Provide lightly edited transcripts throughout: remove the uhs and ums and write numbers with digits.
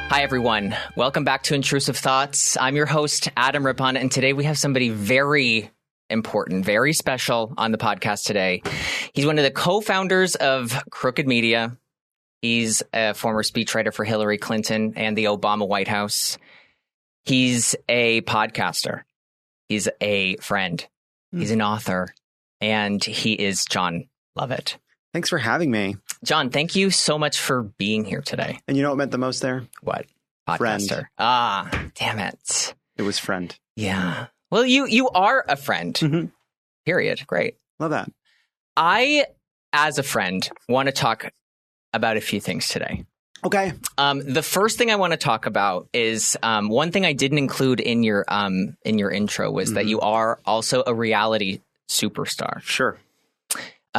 Hi, everyone. Welcome back to Intrusive Thoughts. I'm your host, Adam Rippon, and today we have somebody very important, very special on the podcast today. He's one of the co-founders of Crooked Media. He's a former speechwriter for Hillary Clinton and the Obama White House. He's a podcaster. He's a friend. He's an author. And he is Jon Lovett. Thanks for having me. Jon, thank you so much for being here today. And you know what meant the most there? What? Podcaster. Friend. Ah, damn it. It was friend. Yeah. Well, you are a friend. Mm-hmm. Period. Great. Love that. I, as a friend, want to talk about a few things today. Okay. The first thing I want to talk about is one thing I didn't include in your intro was that you are also a reality superstar. Sure.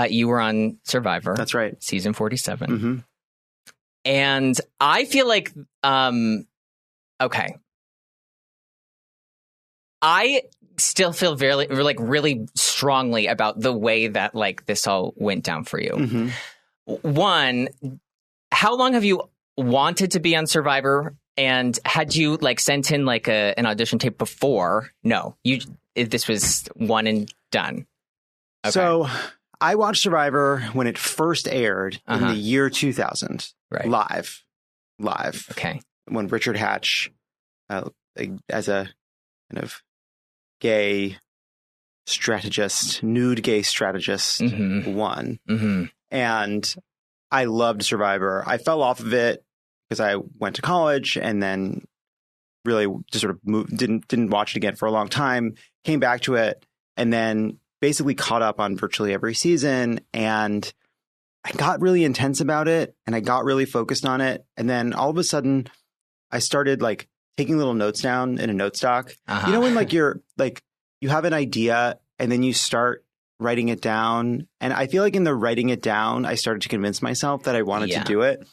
You were on Survivor. That's right. Season 47. Mm-hmm. And I feel like, okay. I still feel very, really strongly about the way that this all went down for you. Mm-hmm. One, how long have you wanted to be on Survivor? And had you sent in an audition tape before? No, this was one and done. Okay. So I watched Survivor when it first aired in the year 2000. Right. Live. Okay. When Richard Hatch, as a kind of gay strategist, nude gay strategist, won. Mm-hmm. And I loved Survivor. I fell off of it because I went to college and then really just sort of didn't watch it again for a long time, came back to it, and then basically caught up on virtually every season. And I got really intense about it and I got really focused on it. And then all of a sudden I started taking little notes down in a note stock. You know, when you're you have an idea and then you start writing it down. And I feel like in the writing it down, I started to convince myself that I wanted to do it.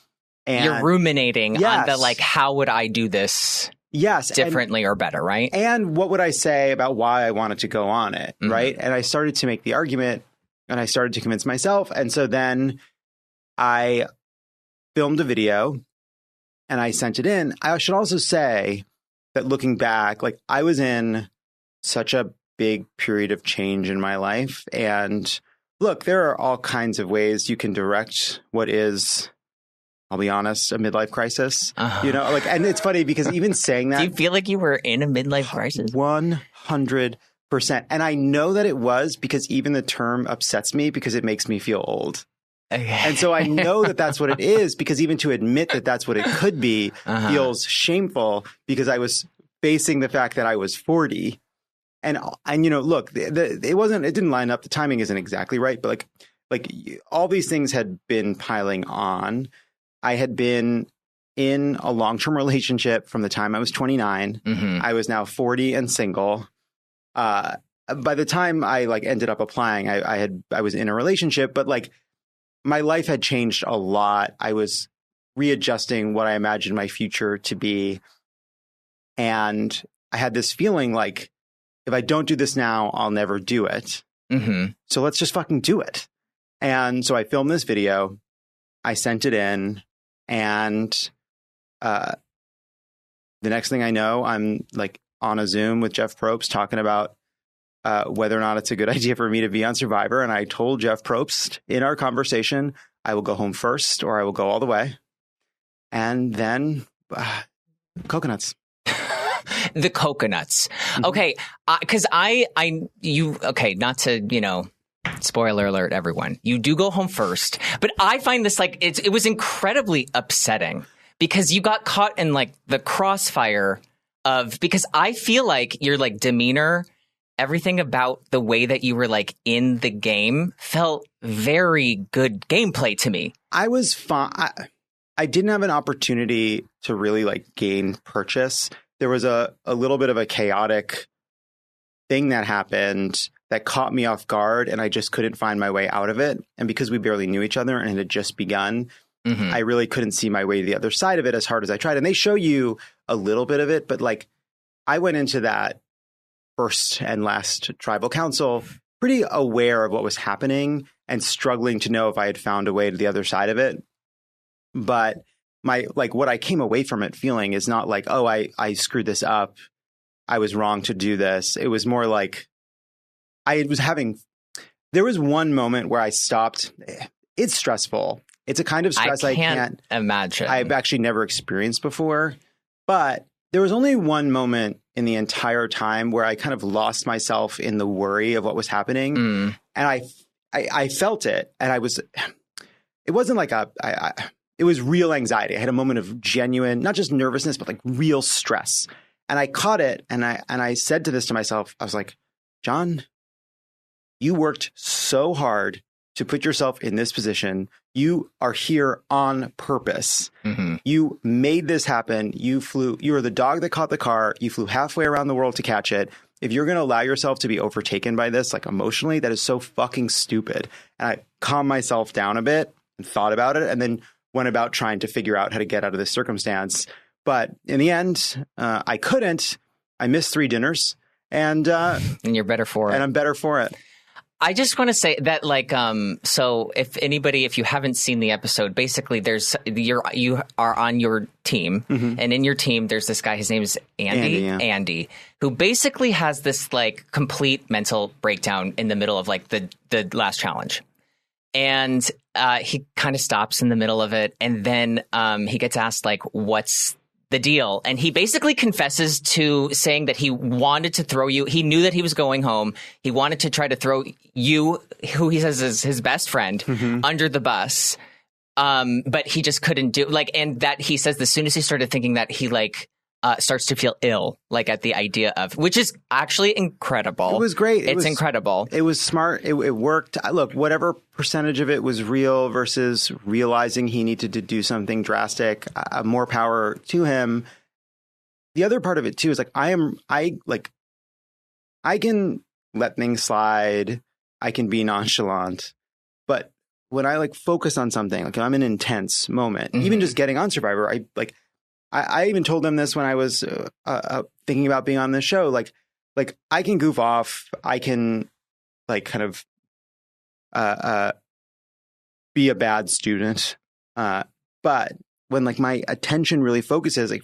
And you're ruminating on the how would I do this? Yes. Differently or better, right? And what would I say about why I wanted to go on it, right? And I started to make the argument and I started to convince myself. And so then I filmed a video and I sent it in. I should also say that looking back, I was in such a big period of change in my life. And look, there are all kinds of ways you can direct what is, I'll be honest, a midlife crisis. You know, and it's funny because even saying that. Do you feel like you were in a midlife crisis? 100%. And I know that it was because even the term upsets me because it makes me feel old. Okay. And so I know that that's what it is because even to admit that that's what it could be feels shameful because I was facing the fact that I was 40. And you know, look, it didn't line up. The timing isn't exactly right, but all these things had been piling on. I had been in a long-term relationship from the time I was 29. I was now 40 and single. By the time I ended up applying, I was in a relationship, but my life had changed a lot. I was readjusting what I imagined my future to be. And I had this feeling if I don't do this now, I'll never do it. So let's just fucking do it. And so I filmed this video. I sent it in. And the next thing I know, I'm on a Zoom with Jeff Probst talking about whether or not it's a good idea for me to be on Survivor. And I told Jeff Probst in our conversation, I will go home first or I will go all the way. And then coconuts. The coconuts. Okay. Because not to, spoiler alert, everyone, you do go home first. But I find this it was incredibly upsetting because you got caught in the crossfire of, because I feel like your demeanor, everything about the way that you were in the game felt very good gameplay to me. I was fine. I didn't have an opportunity to really gain purchase. There was a little bit of a chaotic thing that happened that caught me off guard and I just couldn't find my way out of it. And because we barely knew each other and it had just begun, I really couldn't see my way to the other side of it as hard as I tried. And they show you a little bit of it, but I went into that first and last tribal council pretty aware of what was happening and struggling to know if I had found a way to the other side of it. But what I came away from it feeling is not like, oh, I screwed this up. I was wrong to do this. It was more like there was one moment where I stopped. It's stressful. It's a kind of stress I can't imagine. I've actually never experienced before. But there was only one moment in the entire time where I kind of lost myself in the worry of what was happening. And I felt it. And it wasn't like it was real anxiety. I had a moment of genuine, not just nervousness, but like real stress. And I caught it. And I said to myself, I was like, Jon, you worked so hard to put yourself in this position. You are here on purpose. You made this happen. You were the dog that caught the car. You flew halfway around the world to catch it. If you're going to allow yourself to be overtaken by this, like emotionally, that is so fucking stupid. And I calmed myself down a bit and thought about it and then went about trying to figure out how to get out of this circumstance. But in the end, I couldn't. I missed 3 dinners and you're better for it. And I'm better for it. I just want to say that, like, so if you haven't seen the episode, basically you are on your team, and in your team there's this guy. His name is Andy, who basically has this like complete mental breakdown in the middle of like the last challenge, and he kind of stops in the middle of it, and then he gets asked like, "What's the deal?" And he basically confesses to saying that he wanted to throw you. He knew that he was going home. He wanted to try to throw you, who he says is his best friend, under the bus. But he just couldn't do and that he says as soon as he started thinking that, he starts to feel ill, like at the idea of, which is actually incredible. It was great. It's incredible. It was smart. It worked. Look, whatever percentage of it was real versus realizing he needed to do something drastic, more power to him. The other part of it too is like, I can let things slide. I can be nonchalant, but when I focus on something, like I'm in an intense moment, even just getting on Survivor, I even told them this when I was thinking about being on this show. Like I can goof off. I can kind of be a bad student. But when my attention really focuses, it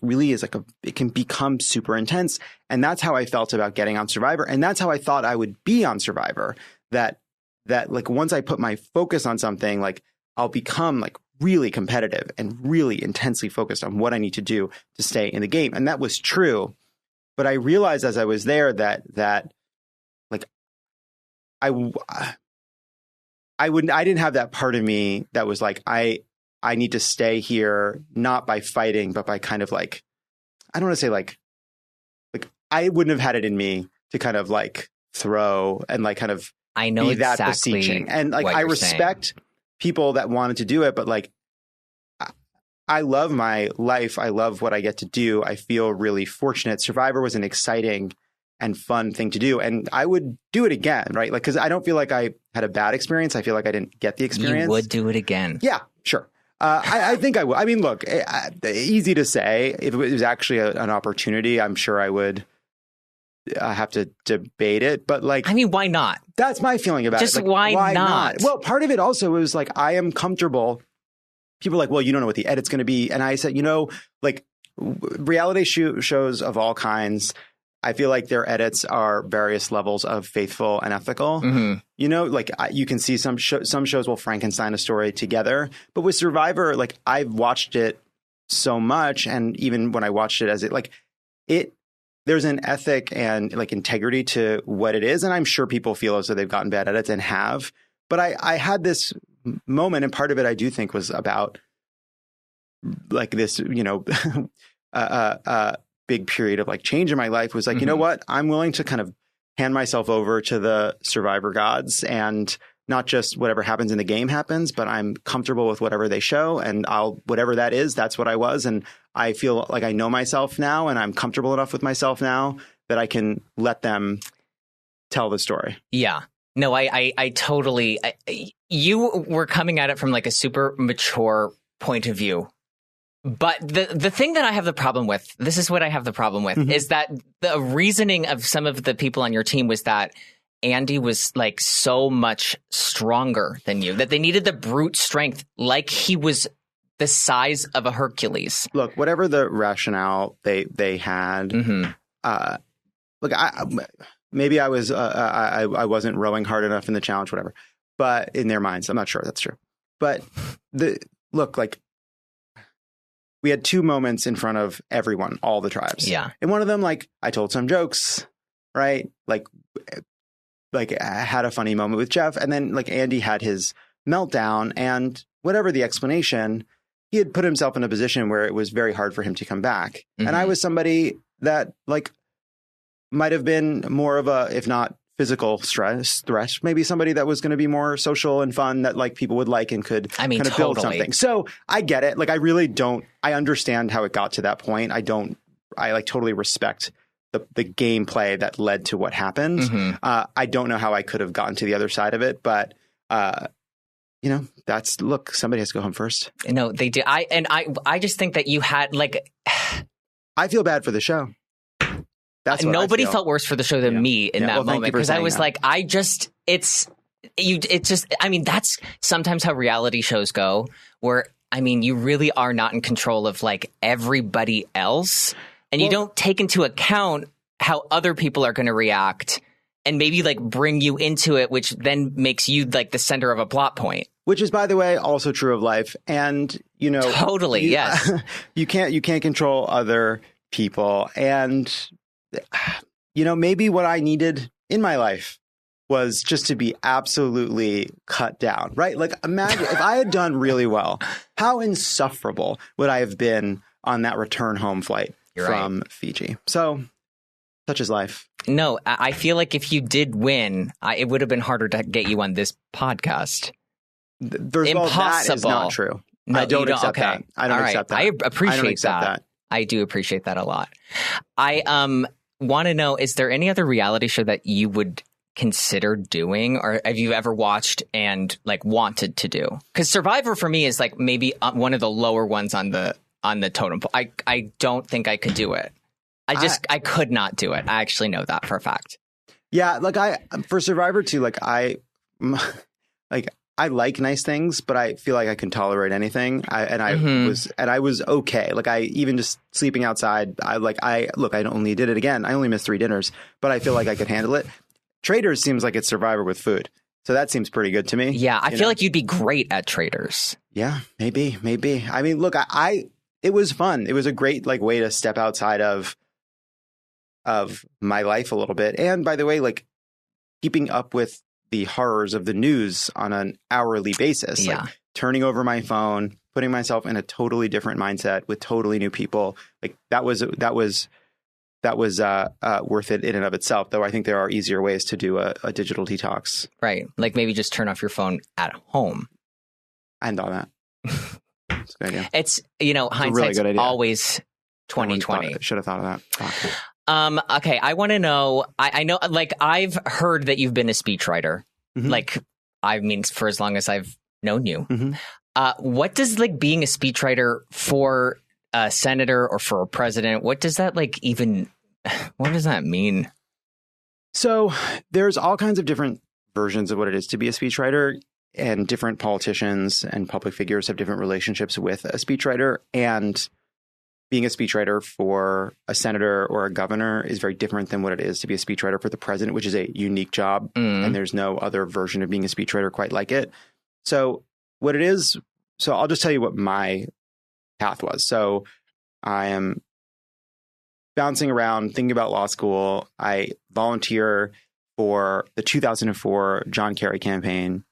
can become super intense. And that's how I felt about getting on Survivor. And that's how I thought I would be on Survivor. That once I put my focus on something, I'll become really competitive and really intensely focused on what I need to do to stay in the game. And that was true. But I realized as I was there that I didn't have that part of me that was I need to stay here, not by fighting, but by kind of I don't want to say I wouldn't have had it in me to kind of throw and kind of I know be that exactly beseeching. And what I you're respect saying. People that wanted to do it, but I love my life. I love what I get to do. I feel really fortunate. Survivor was an exciting and fun thing to do. And I would do it again, right? Because I don't feel like I had a bad experience. I feel like I didn't get the experience. You would do it again. Yeah, sure. I think I would. I mean, look, easy to say. If it was actually an opportunity, I'm sure I would have to debate it. But why not? That's my feeling about it. Just why not? Well, part of it also was I am comfortable. People are well, you don't know what the edit's going to be. And I said, reality shows of all kinds, I feel like their edits are various levels of faithful and ethical. You can see some shows will Frankenstein a story together. But with Survivor, I've watched it so much. And even when I watched it as there's an ethic and integrity to what it is. And I'm sure people feel as though they've gotten bad edits and have. But I had this moment, and part of it I do think was about this, big period of change in my life was you know what? I'm willing to kind of hand myself over to the Survivor gods, and not just whatever happens in the game happens, but I'm comfortable with whatever they show, and whatever that is, that's what I was. And I feel like I know myself now, and I'm comfortable enough with myself now that I can let them tell the story. Yeah. No, I totally, you were coming at it from a super mature point of view. But the thing that I have the problem with, this is what I have the problem with, is that the reasoning of some of the people on your team was that Andy was so much stronger than you, that they needed the brute strength, he was the size of a Hercules. Look, whatever the rationale they had, look, maybe I wasn't rowing hard enough in the challenge, whatever. But in their minds, I'm not sure that's true. But like we had 2 moments in front of everyone, all the tribes. Yeah. And one of them, like, I told some jokes, right? Like I had a funny moment with Jeff, and then like Andy had his meltdown, and whatever the explanation, he had put himself in a position where it was very hard for him to come back. And I was somebody that like might have been more of a, if not physical threat, maybe somebody that was going to be more social and fun that like people would like and could kind of build something. So I get it. Like, I really don't, I understand how it got to that point. I like totally respect the gameplay that led to what happened. I don't know how I could have gotten to the other side of it, but you know, look, somebody has to go home first. No, they do. I just think that you had like, I feel bad for the show. That's what nobody felt worse for the show than me in that moment, because I was like, I mean, that's sometimes how reality shows go, where, I mean, you really are not in control of like everybody else, and you don't take into account how other people are going to react and maybe like bring you into it, which then makes you like the center of a plot point. Which is, by the way, also true of life. And, you know, totally, yes. You can't control other people. And, you know, maybe what I needed in my life was just to be absolutely cut down, right? Like, imagine if I had done really well, how insufferable would I have been on that return home flight from Fiji? So such is life. No, I feel like if you did win, it would have been harder to get you on this podcast. Impossible. That is not true. No, I don't accept that. I don't accept that. I appreciate that. I do appreciate that a lot. I want to know, is there any other reality show that you would consider doing, or have you ever watched and like wanted to do? Because Survivor for me is like maybe one of the lower ones on the totem pole. I don't think I could do it. I could not do it. I actually know that for a fact. Yeah, like for Survivor too, I like nice things, but I feel like I can tolerate anything. I was okay. Like, I even just sleeping outside, I only did it again. I only missed 3 dinners, but I feel like I could handle it. Traders seems like it's Survivor with food. So that seems pretty good to me. Yeah, I feel like you'd be great at Traders. Yeah, maybe. I mean, look, it was fun. It was a great way to step outside of my life a little bit. And by the way, keeping up with the horrors of the news on an hourly basis, turning over my phone, putting myself in a totally different mindset with totally new people. That was worth it in and of itself, though I think there are easier ways to do a digital detox. Right. Like maybe just turn off your phone at home. I hadn't thought of that. It's a good idea. It's, hindsight's really always 2020. Should have thought of that. Okay. I want to know, I know, I've heard that you've been a speechwriter. Mm-hmm. For as long as I've known you. Mm-hmm. What does being a speechwriter for a senator or for a president, what does that what does that mean? So there's all kinds of different versions of what it is to be a speechwriter, and different politicians and public figures have different relationships with a speechwriter. And being a speechwriter for a senator or a governor is very different than what it is to be a speechwriter for the president, which is a unique job. And there's no other version of being a speechwriter quite like it. So what it is, I'll just tell you what my path was. So I am bouncing around, thinking about law school. I volunteer for the 2004 John Kerry campaign,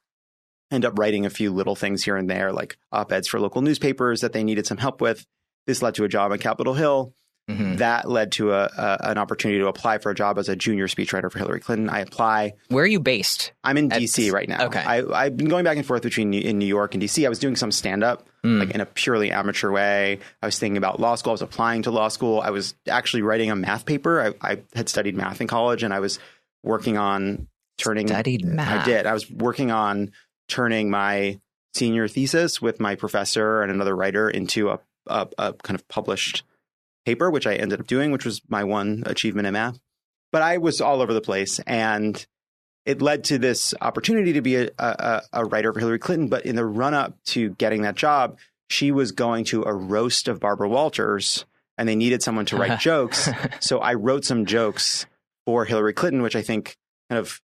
end up writing a few little things here and there, like op-eds for local newspapers that they needed some help with. This led to a job on Capitol Hill. Mm-hmm. That led to an opportunity to apply for a job as a junior speechwriter for Hillary Clinton. I apply. Where are you based? I'm in D.C. right now. Okay. I've been going back and forth between in New York and D.C. I was doing some stand-up, in a purely amateur way. I was thinking about law school. I was applying to law school. I was actually writing a math paper. I had studied math in college, and I was working on turning... Studied math? I did. I was working on turning my senior thesis with my professor and another writer into a kind of published paper, which I ended up doing, which was my one achievement in math. But I was all over the place, and it led to this opportunity to be a writer for Hillary Clinton. But in the run up to getting that job, she was going to a roast of Barbara Walters and they needed someone to write jokes. So I wrote some jokes for Hillary Clinton, which I think kind of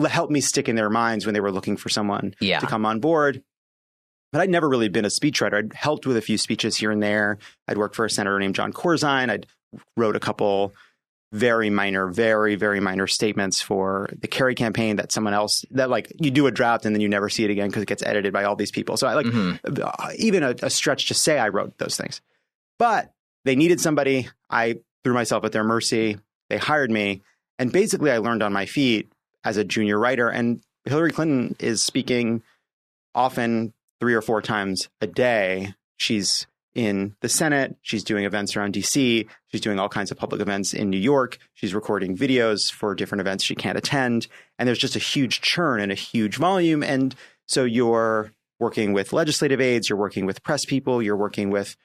helped me stick in their minds when they were looking for someone to come on board. But I'd never really been a speechwriter. I'd helped with a few speeches here and there. I'd worked for a senator named John Corzine. I'd wrote a couple very very minor statements for the Kerry campaign that someone else, that like you do a draft and then you never see it again because it gets edited by all these people. So I like even a stretch to say I wrote those things. But they needed somebody. I threw myself at their mercy. They hired me. And basically I learned on my feet as a junior writer. And Hillary Clinton is speaking often 3 or 4 times a day. She's in the Senate. She's doing events around DC. She's doing all kinds of public events in New York. She's recording videos for different events she can't attend. And there's just a huge churn and a huge volume. And so you're working with legislative aides, you're working with press people, you're working with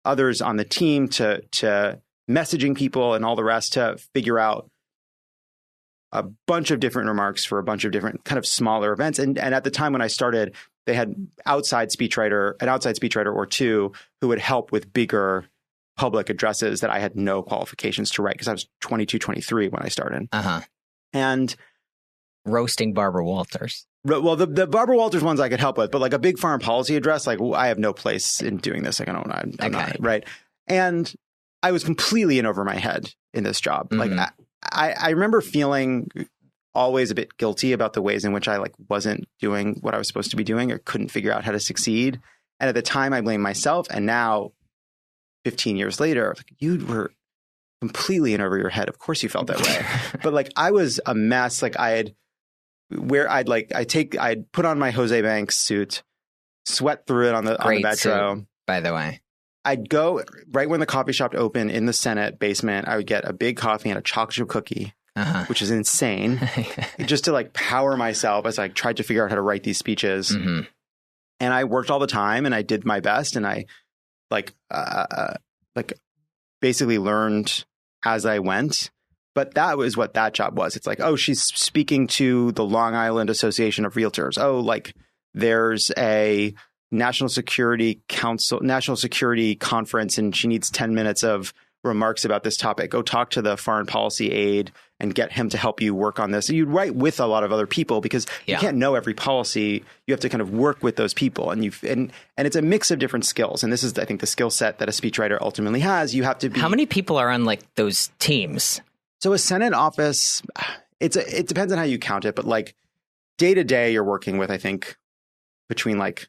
others on the team to messaging people and all the rest to figure out a bunch of different remarks for a bunch of different kind of smaller events. And at the time when I started, they had an outside speechwriter or two who would help with bigger public addresses that I had no qualifications to write because I was 22, 23 when I started. And roasting Barbara Walters. Well, the Barbara Walters ones I could help with, but like a big foreign policy address, like I have no place in doing this. Like I'm not, right. And I was completely in over my head in this job. Like I remember feeling always a bit guilty about the ways in which I like wasn't doing what I was supposed to be doing or couldn't figure out how to succeed. And at the time I blamed myself. And now 15 years later, like, you were completely in over your head. Of course you felt that way. But like I was a mess. Like I'd put on my Jose Banks suit, sweat through it on the metro. Suit, by the way. I'd go right when the coffee shop opened in the Senate basement. I would get a big coffee and a chocolate chip cookie, which is insane, just to like power myself as I tried to figure out how to write these speeches. And I worked all the time and I did my best. And I basically learned as I went. But that was what that job was. It's like, oh, she's speaking to the Long Island Association of Realtors. Oh, like there's a National Security Conference, and she needs 10 minutes of remarks about this topic. Go talk to the foreign policy aide and get him to help you work on this. And you write with a lot of other people because you can't know every policy. You have to kind of work with those people, and it's a mix of different skills. And this is, I think, the skill set that a speechwriter ultimately has. You have to be. How many people are on like those teams? So a Senate office, it depends on how you count it, but like day to day, you're working with, I think, between like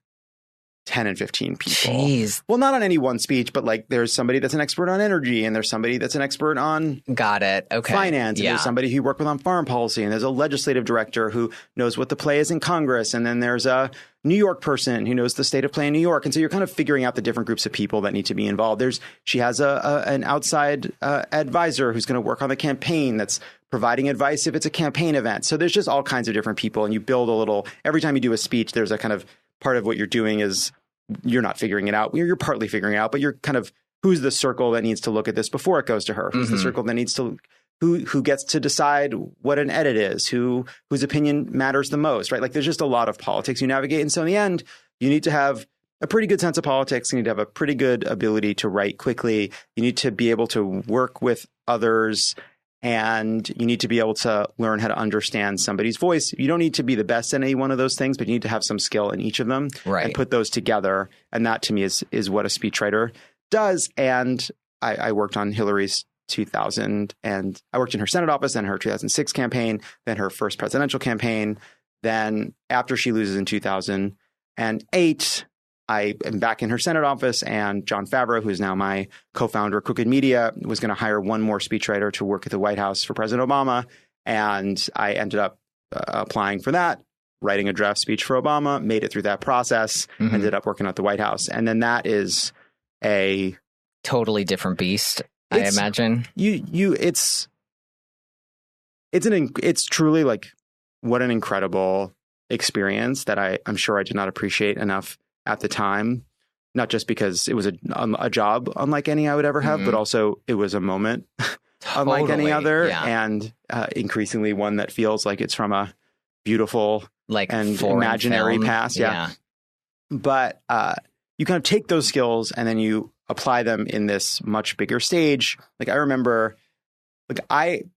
10 and 15 people. Jeez. Well, not on any one speech, but like there's somebody that's an expert on energy, and there's somebody that's an expert on finance, and there's somebody who you work with on foreign policy, and there's a legislative director who knows what the play is in Congress, and then there's a New York person who knows the state of play in New York. And so you're kind of figuring out the different groups of people that need to be involved. She has an outside advisor who's going to work on the campaign that's providing advice if it's a campaign event. So there's just all kinds of different people, and you build a little, every time you do a speech, there's a kind of part of what you're doing is you're not figuring it out. You're partly figuring it out, but you're kind of, who's the circle that needs to look at this before it goes to her? Who's the circle that needs to, who gets to decide what an edit is, whose opinion matters the most, right? Like there's just a lot of politics you navigate. And so in the end, you need to have a pretty good sense of politics. You need to have a pretty good ability to write quickly. You need to be able to work with others, and you need to be able to learn how to understand somebody's voice. You don't need to be the best at any one of those things, but you need to have some skill in each of them and put those together. And that to me is what a speechwriter does. And I worked on Hillary's 2000, and I worked in her Senate office, then her 2006 campaign, then her first presidential campaign. Then after she loses in 2008, I am back in her Senate office, and Jon Favreau, who is now my co-founder of Crooked Media, was going to hire one more speechwriter to work at the White House for President Obama. And I ended up applying for that, writing a draft speech for Obama, made it through that process, ended up working at the White House. And then that is a totally different beast, I imagine. It's truly like what an incredible experience that I'm sure I did not appreciate enough at the time, not just because it was a job unlike any I would ever have, but also it was a moment unlike any other, and increasingly one that feels like it's from a beautiful and imaginary past. Yeah. But you kind of take those skills and then you apply them in this much bigger stage. Like I remember, like I'm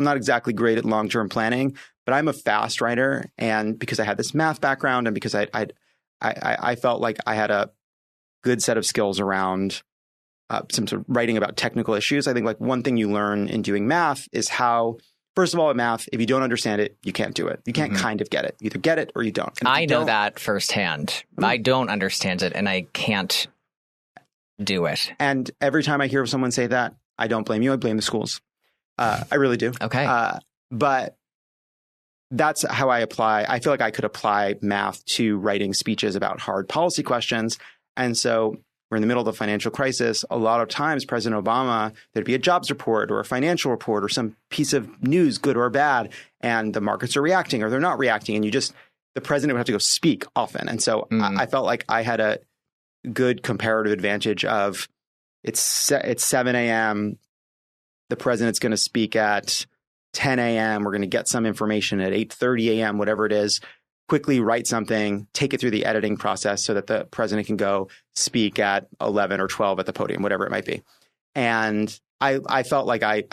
not exactly great at long-term planning, but I'm a fast writer. And because I had this math background and because I felt like I had a good set of skills around some sort of writing about technical issues. I think like one thing you learn in doing math is how, first of all, at math, if you don't understand it, you can't do it. You can't kind of get it. You either get it or you don't. I know that firsthand. I don't understand it and I can't do it. And every time I hear someone say that, I don't blame you. I blame the schools. I really do. Okay. But that's how I apply. I feel like I could apply math to writing speeches about hard policy questions. And so we're in the middle of the financial crisis. A lot of times, President Obama, there'd be a jobs report or a financial report or some piece of news, good or bad, and the markets are reacting or they're not reacting. And the president would have to go speak often. And so I felt like I had a good comparative advantage of it's 7 a.m. The president's going to speak at 10 a.m. We're going to get some information at 8:30 a.m., whatever it is. Quickly write something, take it through the editing process so that the president can go speak at 11 or 12 at the podium, whatever it might be. And I felt like I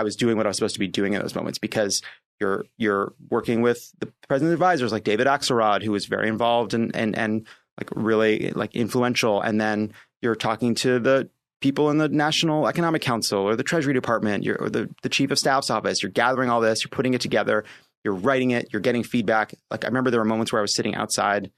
was doing what I was supposed to be doing in those moments because you're working with the president's advisors like David Axelrod, who was very involved and like really like influential. And then you're talking to the people in the National Economic Council or the Treasury Department or the Chief of Staff's office. You're gathering all this, you're putting it together. You're writing it. You're getting feedback. Like I remember there were moments where I was sitting outside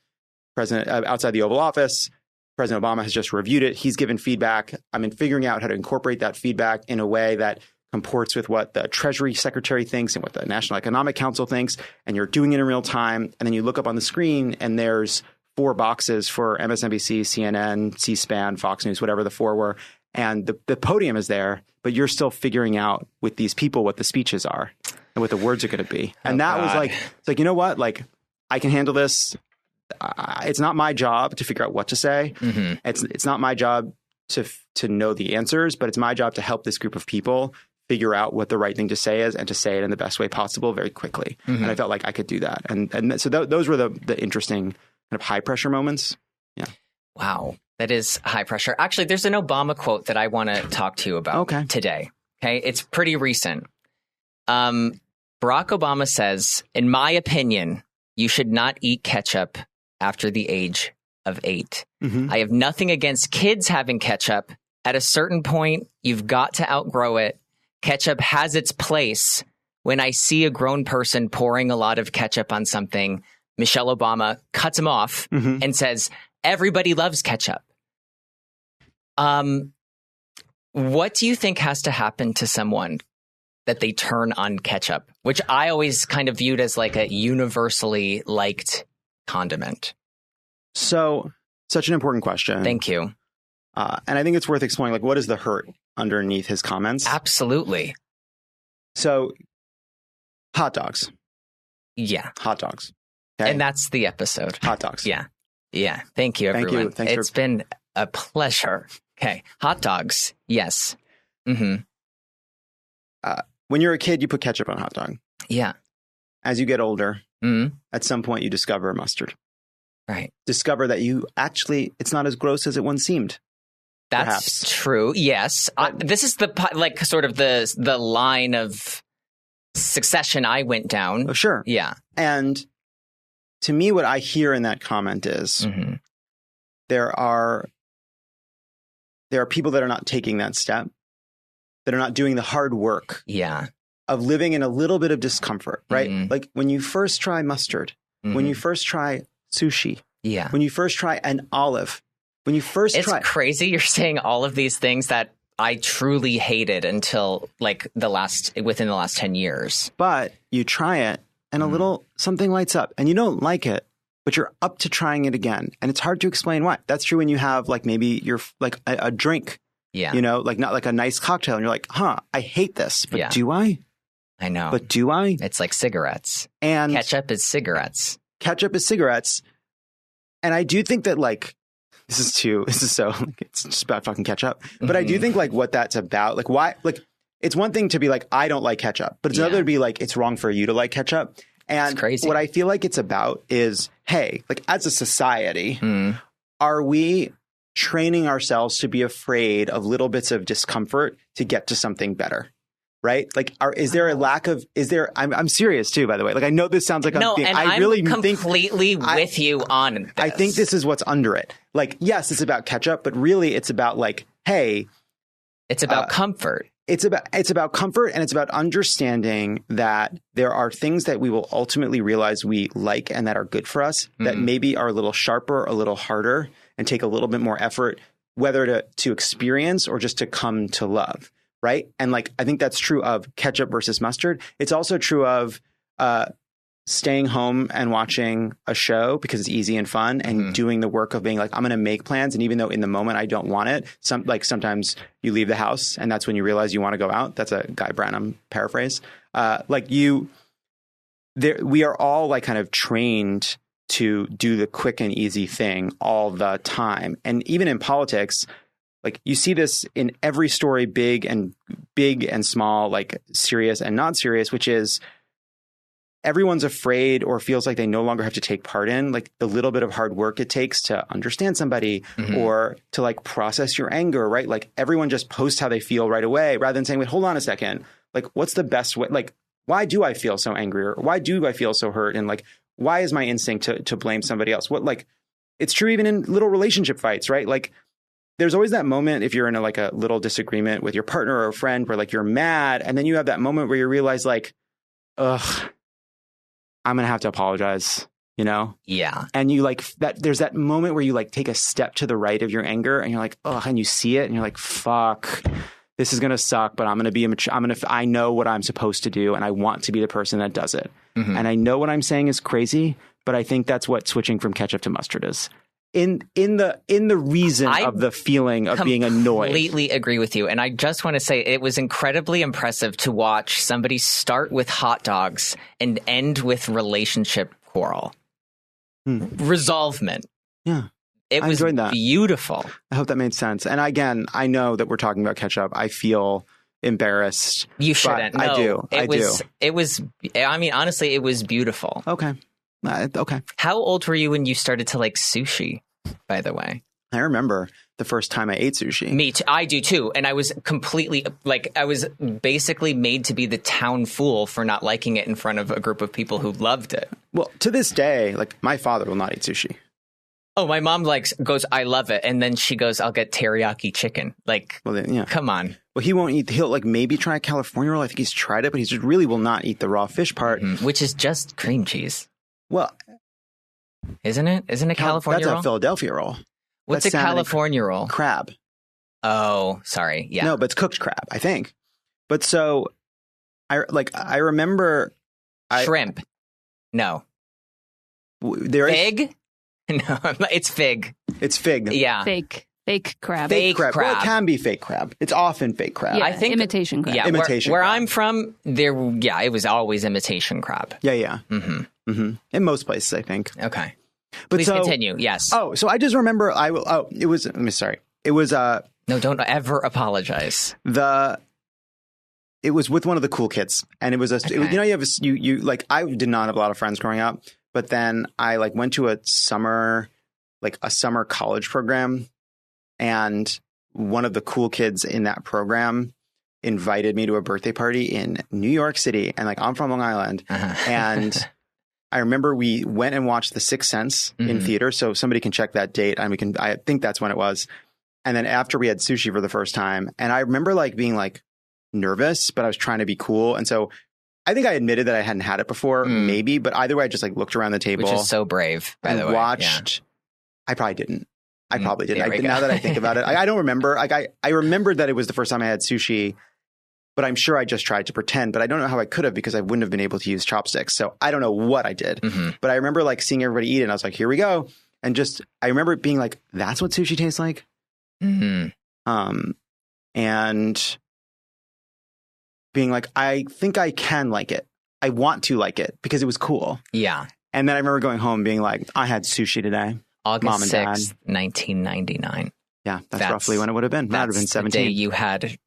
the Oval Office. President Obama has just reviewed it. He's given feedback. I'm figuring out how to incorporate that feedback in a way that comports with what the Treasury Secretary thinks and what the National Economic Council thinks. And you're doing it in real time. And then you look up on the screen and there's 4 boxes for MSNBC, CNN, C-SPAN, Fox News, whatever the 4 were. And the podium is there, but you're still figuring out with these people what the speeches are and what the words are going to be. And was like, it's like, you know what? Like, I can handle this. It's not my job to figure out what to say. Mm-hmm. It's not my job to know the answers, but it's my job to help this group of people figure out what the right thing to say is and to say it in the best way possible very quickly. Mm-hmm. And I felt like I could do that. And so those were the interesting kind of high pressure moments. Yeah. Wow. That is high pressure. Actually, there's an Obama quote that I want to talk to you about today. Okay. It's pretty recent. Barack Obama says, in my opinion, you should not eat ketchup after the age of 8. Mm-hmm. I have nothing against kids having ketchup. At a certain point, you've got to outgrow it. Ketchup has its place. When I see a grown person pouring a lot of ketchup on something, Michelle Obama cuts him off and says, everybody loves ketchup. What do you think has to happen to someone that they turn on ketchup, which I always kind of viewed as like a universally liked condiment? So, such an important question. Thank you. And I think it's worth exploring, like, what is the hurt underneath his comments? Absolutely. So, hot dogs. Yeah. Hot dogs. Okay? And that's the episode. Hot dogs. Yeah. Yeah. Thank you, everyone. Thank you. It's been a pleasure. Okay. Hot dogs. Yes. Mm-hmm. When you're a kid, you put ketchup on a hot dog. Yeah. As you get older, at some point you discover mustard. Right. Discover that it's not as gross as it once seemed. That's perhaps. True. Yes. This is the line of succession I went down. Oh, sure. Yeah. And to me, what I hear in that comment is there are people that are not taking that step, that are not doing the hard work of living in a little bit of discomfort, right? Mm-hmm. Like when you first try mustard, when you first try sushi, when you first try an olive, when you first It's crazy you're saying all of these things that I truly hated until within the last 10 years. But you try it and a little something lights up and you don't like it, but you're up to trying it again. And it's hard to explain why. That's true when you have like maybe you're like a drink. Yeah. You know, like not like a nice cocktail. And you're like, I hate this. But do I? I know. But do I? It's like cigarettes. And ketchup is cigarettes. Ketchup is cigarettes. And I do think that like, it's just about fucking ketchup. But I do think like what that's about, like why, like it's one thing to be like, I don't like ketchup, but it's another to be like, it's wrong for you to like ketchup. And it's crazy. What I feel like it's about is, hey, like as a society, are we training ourselves to be afraid of little bits of discomfort to get to something better? Right? Like, is there a lack of, I'm serious too, by the way. Like, I know this sounds like I'm completely with you on this. I think this is what's under it. Like, yes, it's about ketchup, but really it's about like, hey. It's about comfort. It's about comfort, and it's about understanding that there are things that we will ultimately realize we like and that are good for us that maybe are a little sharper, a little harder, and take a little bit more effort, whether to experience or just to come to love. Right. And like, I think that's true of ketchup versus mustard. It's also true of staying home and watching a show because it's easy and fun, and doing the work of being like, I'm going to make plans. And even though in the moment I don't want it, sometimes you leave the house and that's when you realize you want to go out. That's a Guy Branum paraphrase. We are all like kind of trained to do the quick and easy thing all the time. And even in politics, like you see this in every story, big and small, like serious and not serious, which is everyone's afraid or feels like they no longer have to take part in like the little bit of hard work it takes to understand somebody or to like process your anger, right? Like everyone just posts how they feel right away rather than saying, wait, hold on a second. Like, what's the best way? Like, why do I feel so angry? Or why do I feel so hurt? And like, why is my instinct to blame somebody else? What, like, it's true even in little relationship fights, right? Like, there's always that moment if you're in a little disagreement with your partner or a friend where like you're mad, and then you have that moment where you realize like, ugh, I'm going to have to apologize, you know? Yeah. And you like that, there's that moment where you like take a step to the right of your anger and you're like, ugh, and you see it and you're like, fuck, this is going to suck, but I'm going to be, I know what I'm supposed to do and I want to be the person that does it. And I know what I'm saying is crazy, but I think that's what switching from ketchup to mustard is. In the reason of the feeling of being annoyed. I completely agree with you. And I just want to say it was incredibly impressive to watch somebody start with hot dogs and end with relationship quarrel. Resolvement. Yeah. It was beautiful. I hope that made sense. And again, I know that we're talking about ketchup. I feel embarrassed. You shouldn't. No, I do. It was, I mean, honestly, it was beautiful. Okay. Okay. How old were you when you started to like sushi, by the way? I remember the first time I ate sushi. Me too. I do too. And I was completely like, I was basically made to be the town fool for not liking it in front of a group of people who loved it. Well, to this day, like my father will not eat sushi. Oh, my mom goes, I love it. And then she goes, I'll get teriyaki chicken. Like, well, then, yeah. Come on. Well, he won't eat. He'll like maybe try a California roll. I think he's tried it, but he just really will not eat the raw fish part. Which is just cream cheese. Well, isn't it? Isn't it California roll? That's a Philadelphia roll. What's a California roll? Crab. Oh, sorry. Yeah. No, but it's cooked crab, I think. But so I remember shrimp. No. Fig? No, it's fig. It's fig. Yeah. Fake crab. Fake crab. Well, it can be fake crab. It's often fake crab. Yeah, I think imitation crab. Yeah, imitation where I'm from, it was always imitation crab. Yeah, yeah. In most places, I think. Okay. But please continue. Yes. Oh, so I just remember it was no, don't ever apologize. It was with one of the cool kids, and it was I did not have a lot of friends growing up, but then I went to a summer college program, and one of the cool kids in that program invited me to a birthday party in New York City, and I'm from Long Island, and I remember we went and watched The Sixth Sense in theater, so somebody can check that date, and I think that's when it was. And then after we had sushi for the first time, and I remember being nervous, but I was trying to be cool. And so I think I admitted that I hadn't had it before, maybe, but either way, I just looked around the table. Which is so brave, by the way. Watched. Yeah. I probably didn't. Now that I think about it, I don't remember. I remembered that it was the first time I had sushi, but I'm sure I just tried to pretend, but I don't know how I could have because I wouldn't have been able to use chopsticks. So I don't know what I did, but I remember seeing everybody eat it and I was like, here we go. And I remember it being that's what sushi tastes like. And being I think I can like it. I want to like it because it was cool. Yeah. And then I remember going home being I had sushi today. August 6th, 1999. Yeah, that's roughly when it would have been. That would have been 17. The day you had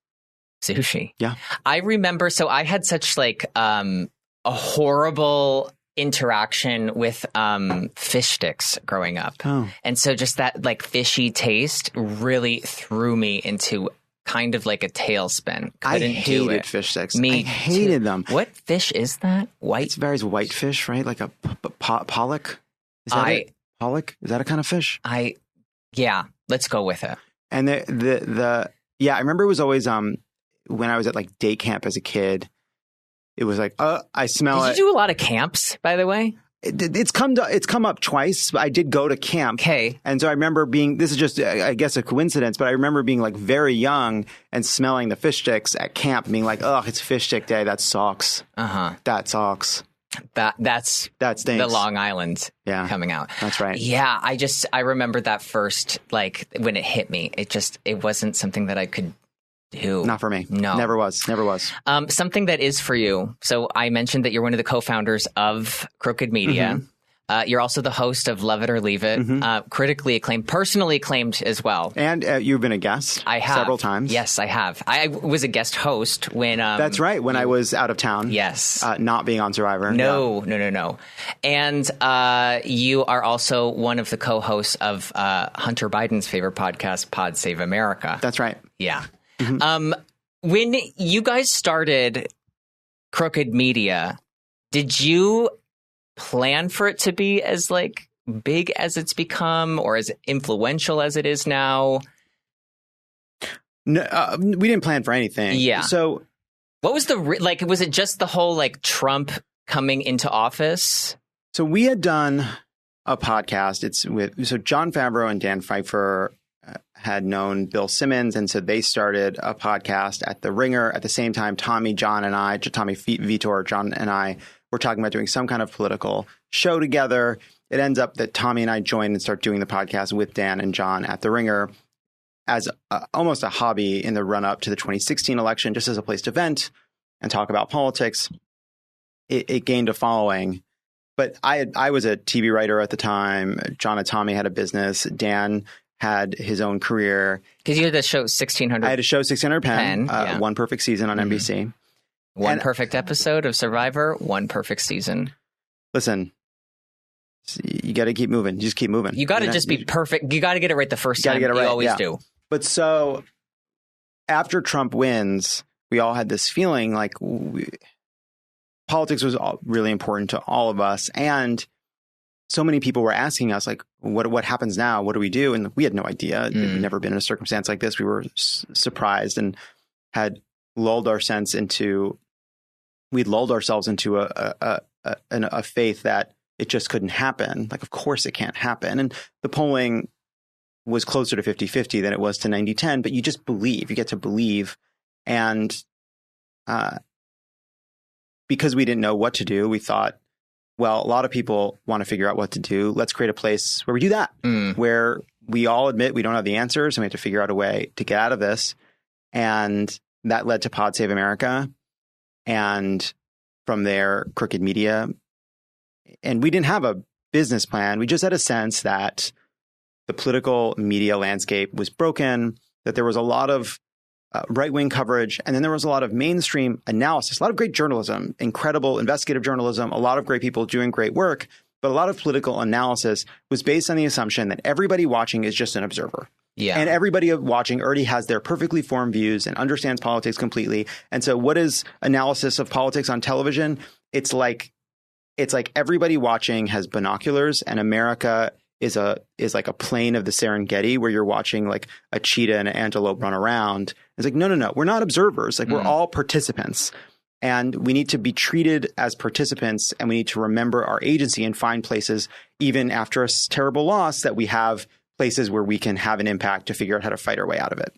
sushi. Yeah. I remember, so I had such a horrible interaction with fish sticks growing up. Oh. And so just that like fishy taste really threw me into kind of like a tailspin. I hated fish sticks. Me I hated them. What fish is that? White? It's various white fish, right? Like a pollock. Is that it? Pollock? Is that a kind of fish? Yeah, let's go with it. And I remember it was always when I was at like day camp as a kid, it was like, I smell it. Did you do a lot of camps, by the way? It's come up twice. I did go to camp. Okay. And so I remember this is just, I guess, a coincidence, but I remember being like very young and smelling the fish sticks at camp, being like, oh, it's fish stick day. That sucks. Uh-huh. That sucks. That stinks. The Long Island coming out. That's right. Yeah. I remember that first, like when it hit me, it wasn't something that I could do. Not for me. No. Never was. Something that is for you. So I mentioned that you're one of the co-founders of Crooked Media. Mm-hmm. You're also the host of Love It or Leave It, critically acclaimed, personally acclaimed as well. And you've been a guest several times. Yes, I have. I was a guest host when... That's right, when I was out of town. Yes. Not being on Survivor. No. And you are also one of the co-hosts of Hunter Biden's favorite podcast, Pod Save America. That's right. Yeah. Mm-hmm. When you guys started Crooked Media, did you plan for it to be as like big as it's become or as influential as it is now? No, we didn't plan for anything. Yeah. So what was was it just the whole like Trump coming into office? So we had done a podcast. So Jon Favreau and Dan Pfeiffer had known Bill Simmons, and so they started a podcast at The Ringer. At the same time, Tommy Vitor, John and I were talking about doing some kind of political show together. It ends up that Tommy and I join and start doing the podcast with Dan and John at The Ringer as almost a hobby in the run-up to the 2016 election, just as a place to vent and talk about politics. It gained a following. But I was a TV writer at the time. John and Tommy had a business. Dan had his own career. Because you had the show 1600. I had a show 1600 Penn, One Perfect Season on NBC. One perfect episode of Survivor, one perfect season. Listen, you got to keep moving. You just keep moving. You got to just be perfect. You got to get it right the first time. You always do. But so after Trump wins, we all had this feeling like politics was really important to all of us. And so many people were asking us, like, what happens now? What do we do? And we had no idea. We'd never been in a circumstance like this. We were surprised and had lulled ourselves into a faith that it just couldn't happen. Like, of course it can't happen. And the polling was closer to 50-50 than it was to 90-10, but you just believe. You get to believe. And because we didn't know what to do, we thought, well, a lot of people want to figure out what to do. Let's create a place where we do that, where we all admit we don't have the answers and we have to figure out a way to get out of this. And that led to Pod Save America. And from there, Crooked Media. And we didn't have a business plan. We just had a sense that the political media landscape was broken, that there was a lot of right-wing coverage, and then there was a lot of mainstream analysis, a lot of great journalism, incredible investigative journalism, a lot of great people doing great work, but a lot of political analysis was based on the assumption that everybody watching is just an observer. Yeah. And everybody watching already has their perfectly formed views and understands politics completely. And so what is analysis of politics on television? It's like everybody watching has binoculars, and America is like a plain of the Serengeti where you're watching like a cheetah and an antelope run around. It's like, no, we're not observers. Like we're all participants, and we need to be treated as participants, and we need to remember our agency and find places, even after a terrible loss, that we have places where we can have an impact to figure out how to fight our way out of it.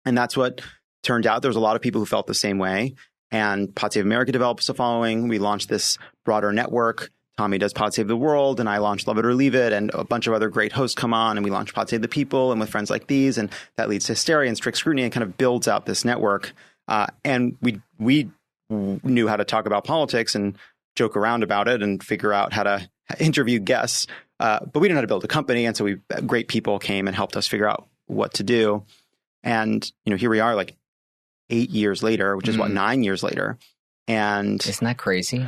And that's what turned out. There was a lot of people who felt the same way, and Pod Save America develops a following. We launched this broader network. Tommy does Pod Save the World, and I launched Love It or Leave It, and a bunch of other great hosts come on, and we launch Pod Save the People, and with friends like these, and that leads to Hysteria and Strict Scrutiny, and kind of builds out this network. And we knew how to talk about politics and joke around about it and figure out how to interview guests, but we didn't know how to build a company, and so great people came and helped us figure out what to do. And here we are, like 8 years later, which is 9 years later, and isn't that crazy?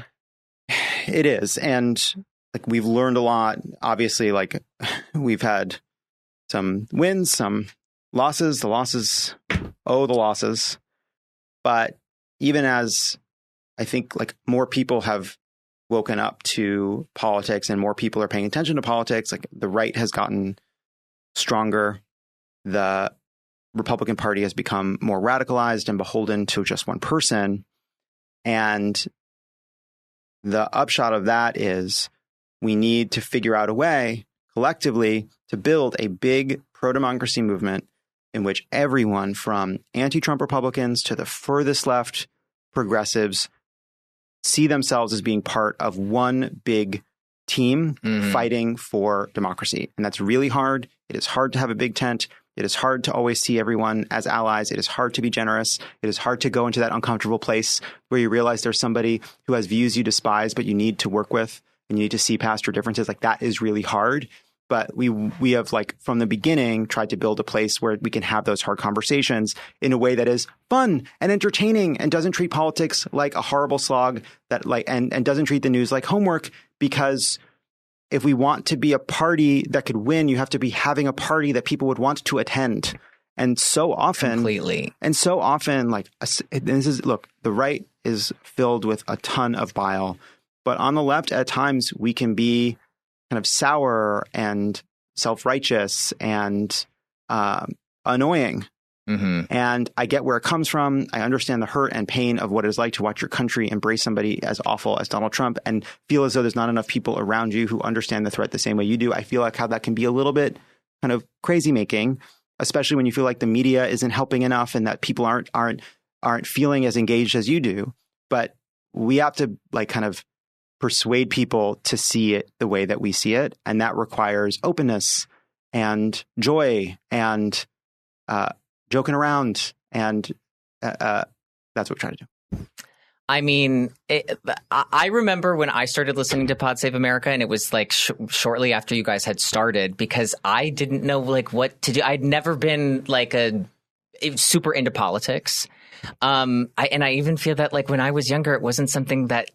It is. And like we've learned a lot. Obviously, like we've had some wins, some losses, the losses. But even as I think like more people have woken up to politics and more people are paying attention to politics, like the right has gotten stronger. The Republican Party has become more radicalized and beholden to just one person. And the upshot of that is we need to figure out a way collectively to build a big pro-democracy movement in which everyone from anti-Trump Republicans to the furthest left progressives see themselves as being part of one big team fighting for democracy. And that's really hard. It is hard to have a big tent. It is hard to always see everyone as allies. It is hard to be generous. It is hard to go into that uncomfortable place where you realize there's somebody who has views you despise, but you need to work with and you need to see past your differences. Like that is really hard. But we have like from the beginning tried to build a place where we can have those hard conversations in a way that is fun and entertaining and doesn't treat politics like a horrible slog that like and doesn't treat the news like homework. Because if we want to be a party that could win, you have to be having a party that people would want to attend. And so often, like this is look, the right is filled with a ton of bile, but on the left, at times we can be kind of sour and self-righteous and annoying. And I get where it comes from. I understand the hurt and pain of what it is like to watch your country embrace somebody as awful as Donald Trump and feel as though there's not enough people around you who understand the threat the same way you do. I feel like how that can be a little bit kind of crazy making, especially when you feel like the media isn't helping enough and that people aren't feeling as engaged as you do. But we have to like kind of persuade people to see it the way that we see it. And that requires openness and joy and joking around. And that's what we try to do. I mean, I remember when I started listening to Pod Save America, and it was like shortly after you guys had started, because I didn't know like what to do. I'd never been like super into politics. I even feel that like when I was younger, it wasn't something that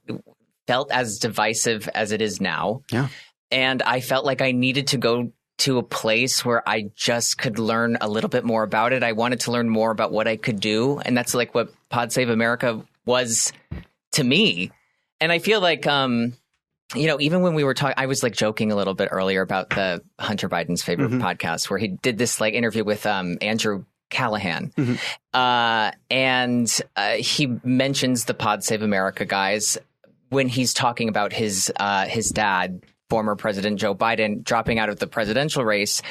felt as divisive as it is now. Yeah. And I felt like I needed to go to a place where I just could learn a little bit more about it. I wanted to learn more about what I could do. And that's like what Pod Save America was to me. And I feel like, even when we were talking, I was like joking a little bit earlier about the Hunter Biden's favorite podcast where he did this like interview with Andrew Callahan. And he mentions the Pod Save America guys when he's talking about his dad, former President Joe Biden, dropping out of the presidential race.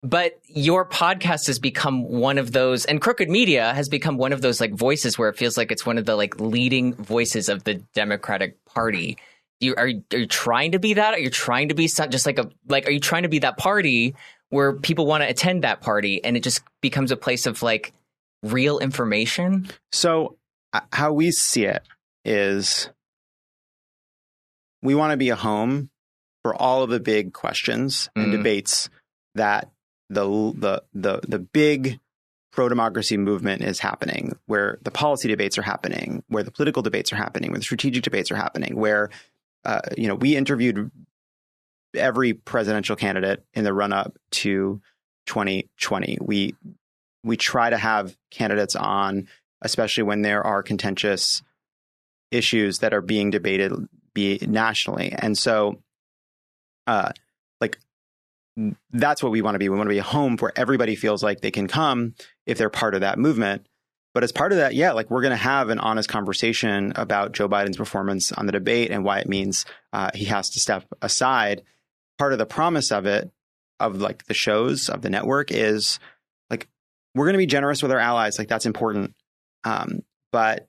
But your podcast has become one of those, and Crooked Media has become one of those like voices where it feels like it's one of the like leading voices of the Democratic Party. Are you trying to be that? Are you trying to be just like are you trying to be that party where people want to attend that party and it just becomes a place of like real information? So how we see it is we want to be a home for all of the big questions and debates that the big pro-democracy movement is happening, where the policy debates are happening, where the political debates are happening, where the strategic debates are happening, where, we interviewed every presidential candidate in the run-up to 2020. We try to have candidates on, especially when there are contentious issues that are being debated nationally. And so, that's what we want to be. We want to be a home where everybody feels like they can come if they're part of that movement. But as part of that, we're going to have an honest conversation about Joe Biden's performance on the debate and why it means he has to step aside. Part of the promise of it, of like the shows of the network, is like we're going to be generous with our allies. Like that's important. But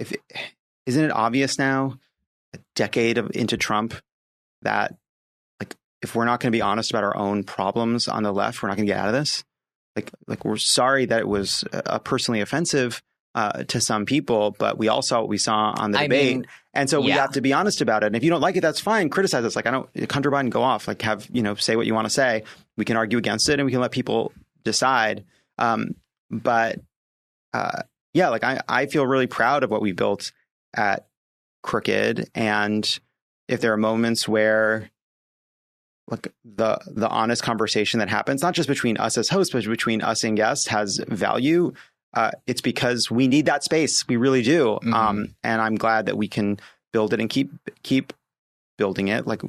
isn't it obvious now, a decade into Trump, that like if we're not going to be honest about our own problems on the left, we're not going to get out of this. Like we're sorry that it was personally offensive to some people, but we all saw what we saw on the debate. And so we have to be honest about it. And if you don't like it, that's fine. Criticize us. Like Hunter Biden, go off, like say what you want to say. We can argue against it and we can let people decide. I feel really proud of what we built at crooked, and if there are moments where like the honest conversation that happens, not just between us as hosts, but between us and guests, has value, it's because we need that space. We really do. And I'm glad that we can build it and keep building it. Like,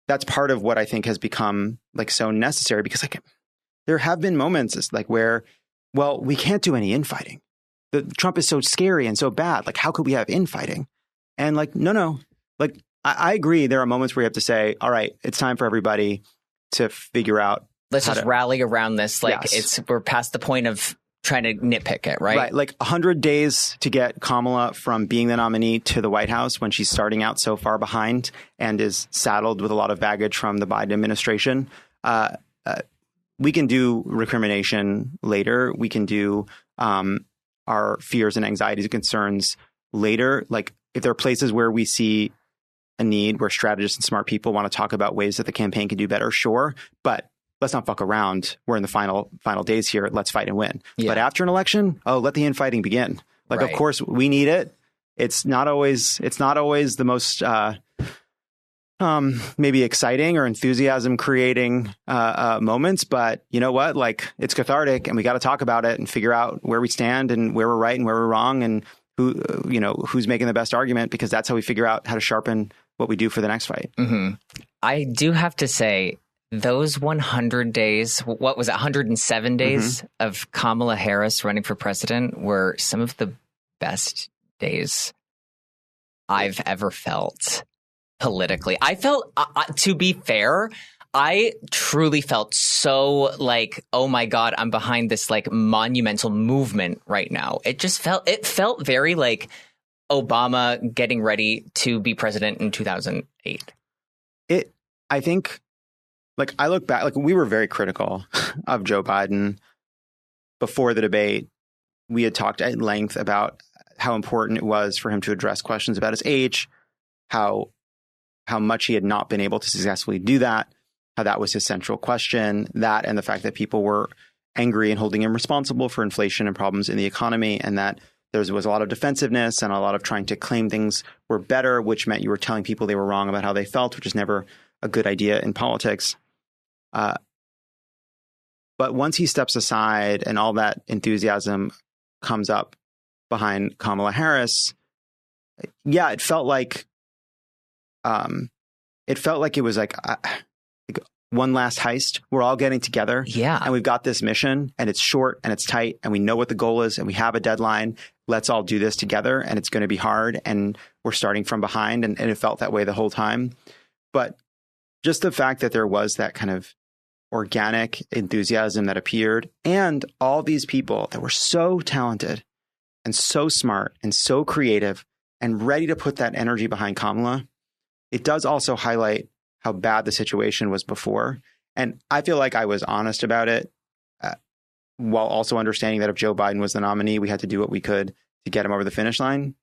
that's part of what I think has become like so necessary, because like there have been moments like where, well, we can't do any infighting. Trump is so scary and so bad. Like, how could we have infighting? And like, no, like I agree. There are moments where you have to say, all right, it's time for everybody to figure out. Let's just rally around this. Like, we're past the point of trying to nitpick it, right? Right. Like 100 days to get Kamala from being the nominee to the White House when she's starting out so far behind and is saddled with a lot of baggage from the Biden administration. We can do recrimination later. We can do our fears and anxieties and concerns later. Like, if there are places where we see a need, where strategists and smart people want to talk about ways that the campaign can do better, sure. But let's not fuck around. We're in the final days here. Let's fight and win. Yeah. But after an election, let the infighting begin. Like, right. Of course we need it. It's not always the most maybe exciting or enthusiasm creating moments, but you know what? Like, it's cathartic, and we got to talk about it and figure out where we stand and where we're right and where we're wrong, and who's making the best argument, because that's how we figure out how to sharpen what we do for the next fight. Mm-hmm. I do have to say, those 100 days, what was it, 107 days of Kamala Harris running for president were some of the best days I've ever felt politically. I felt, to be fair, I truly felt so like, oh my God, I'm behind this like monumental movement right now. It felt very like Obama getting ready to be president in 2008. I think, like, I look back, like, we were very critical of Joe Biden before the debate. We had talked at length about how important it was for him to address questions about his age, how much he had not been able to successfully do that, how that was his central question, that and the fact that people were angry and holding him responsible for inflation and problems in the economy, and that there was a lot of defensiveness and a lot of trying to claim things were better, which meant you were telling people they were wrong about how they felt, which is never a good idea in politics. But once he steps aside and all that enthusiasm comes up behind Kamala Harris, yeah, it felt like it was like one last heist. We're all getting together, and we've got this mission, and it's short and it's tight, and we know what the goal is, and we have a deadline. Let's all do this together, and it's going to be hard, and we're starting from behind, and it felt that way the whole time. But just the fact that there was that kind of organic enthusiasm that appeared, and all these people that were so talented and so smart and so creative and ready to put that energy behind Kamala, it does also highlight how bad the situation was before. And I feel like I was honest about it, while also understanding that if Joe Biden was the nominee, we had to do what we could to get him over the finish line.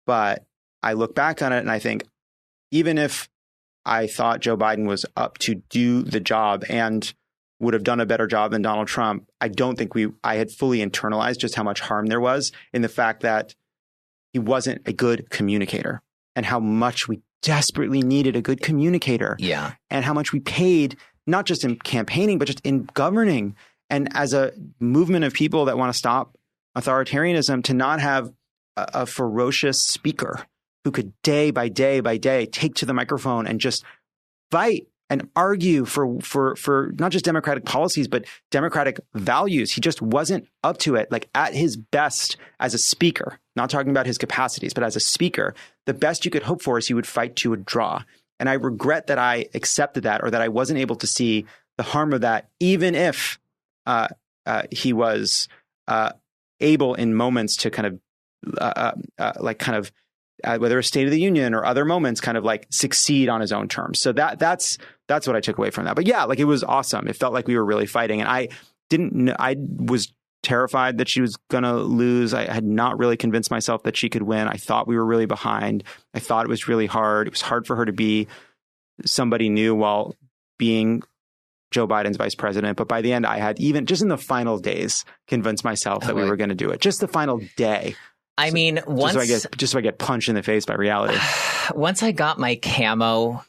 But I look back on it and I think, even if I thought Joe Biden was up to do the job and would have done a better job than Donald Trump, I don't think I had fully internalized just how much harm there was in the fact that he wasn't a good communicator, and how much we desperately needed a good communicator. Yeah. And how much we paid, not just in campaigning, but just in governing. And as a movement of people that want to stop authoritarianism, to not have a ferocious speaker who could day by day by day take to the microphone and just fight and argue for not just democratic policies, but democratic values. He just wasn't up to it. Like, at his best as a speaker, not talking about his capacities, but as a speaker, the best you could hope for is he would fight to a draw. And I regret that I accepted that, or that I wasn't able to see the harm of that, even if he was able in moments to kind of whether a State of the Union or other moments, kind of like succeed on his own terms. So that's what I took away from that. But yeah, like, it was awesome. It felt like we were really fighting, and I was terrified that she was going to lose. I had not really convinced myself that she could win. I thought we were really behind. I thought it was really hard. It was hard for her to be somebody new while being Joe Biden's vice president. But by the end, I had, even just in the final days, convinced myself that we were going to do it. Just the final day. I mean, once just so I get punched in the face by reality. Once I got my camo,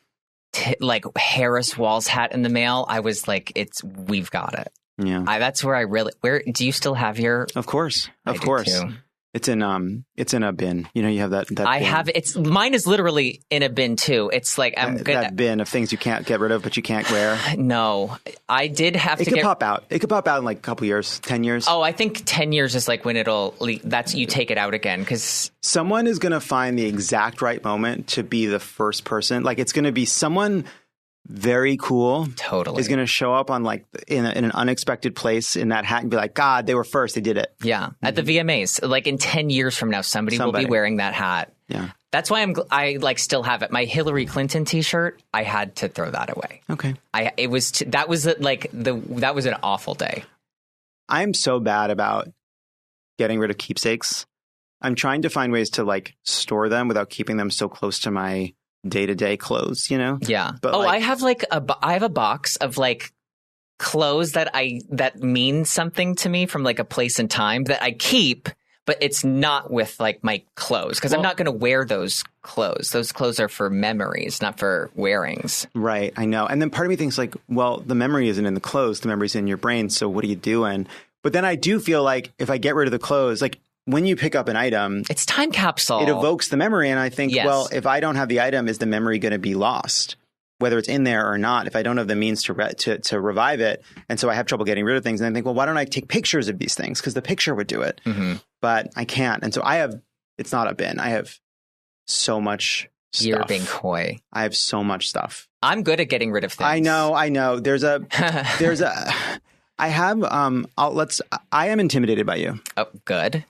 like Harris Walls hat in the mail, I was like, we've got it. Yeah. That's where where do you still have your? Of course. Too. It's in a bin. You know, you have that I bin. have mine is literally in a bin too. It's like that bin of things you can't get rid of, but you can't wear. No, I did have It could pop out. It could pop out in like a couple years, 10 years. Oh, I think 10 years is like when it'll leak. That's you take it out again because someone is going to find the exact right moment to be the first person. Like it's going to be someone very cool. Totally. Is going to show up on like in an unexpected place in that hat and be like, God, they were first. They did it. Yeah. At the VMAs, like in 10 years from now, somebody will be wearing that hat. Yeah. That's why I like still have it. My Hillary Clinton T-shirt, I had to throw that away. Okay. That was an awful day. I'm so bad about getting rid of keepsakes. I'm trying to find ways to like store them without keeping them so close to my day-to-day clothes, you know? Yeah. But I have a box of like clothes that mean something to me from like a place and time that I keep, but it's not with like my clothes because I'm not going to wear those clothes. Those clothes are for memories, not for wearings. Right. I know. And then part of me thinks like, well, the memory isn't in the clothes. The memory's in your brain. So what are you doing? But then I do feel like if I get rid of the clothes, like when you pick up an item, it's time capsule. It evokes the memory. And I think, well, if I don't have the item, is the memory going to be lost? Whether it's in there or not, if I don't have the means to revive it. And so I have trouble getting rid of things. And I think, well, why don't I take pictures of these things? Because the picture would do it. Mm-hmm. But I can't. And so it's not a bin. I have so much stuff. You're being coy. I have so much stuff. I'm good at getting rid of things. I know. I am intimidated by you. Oh, good.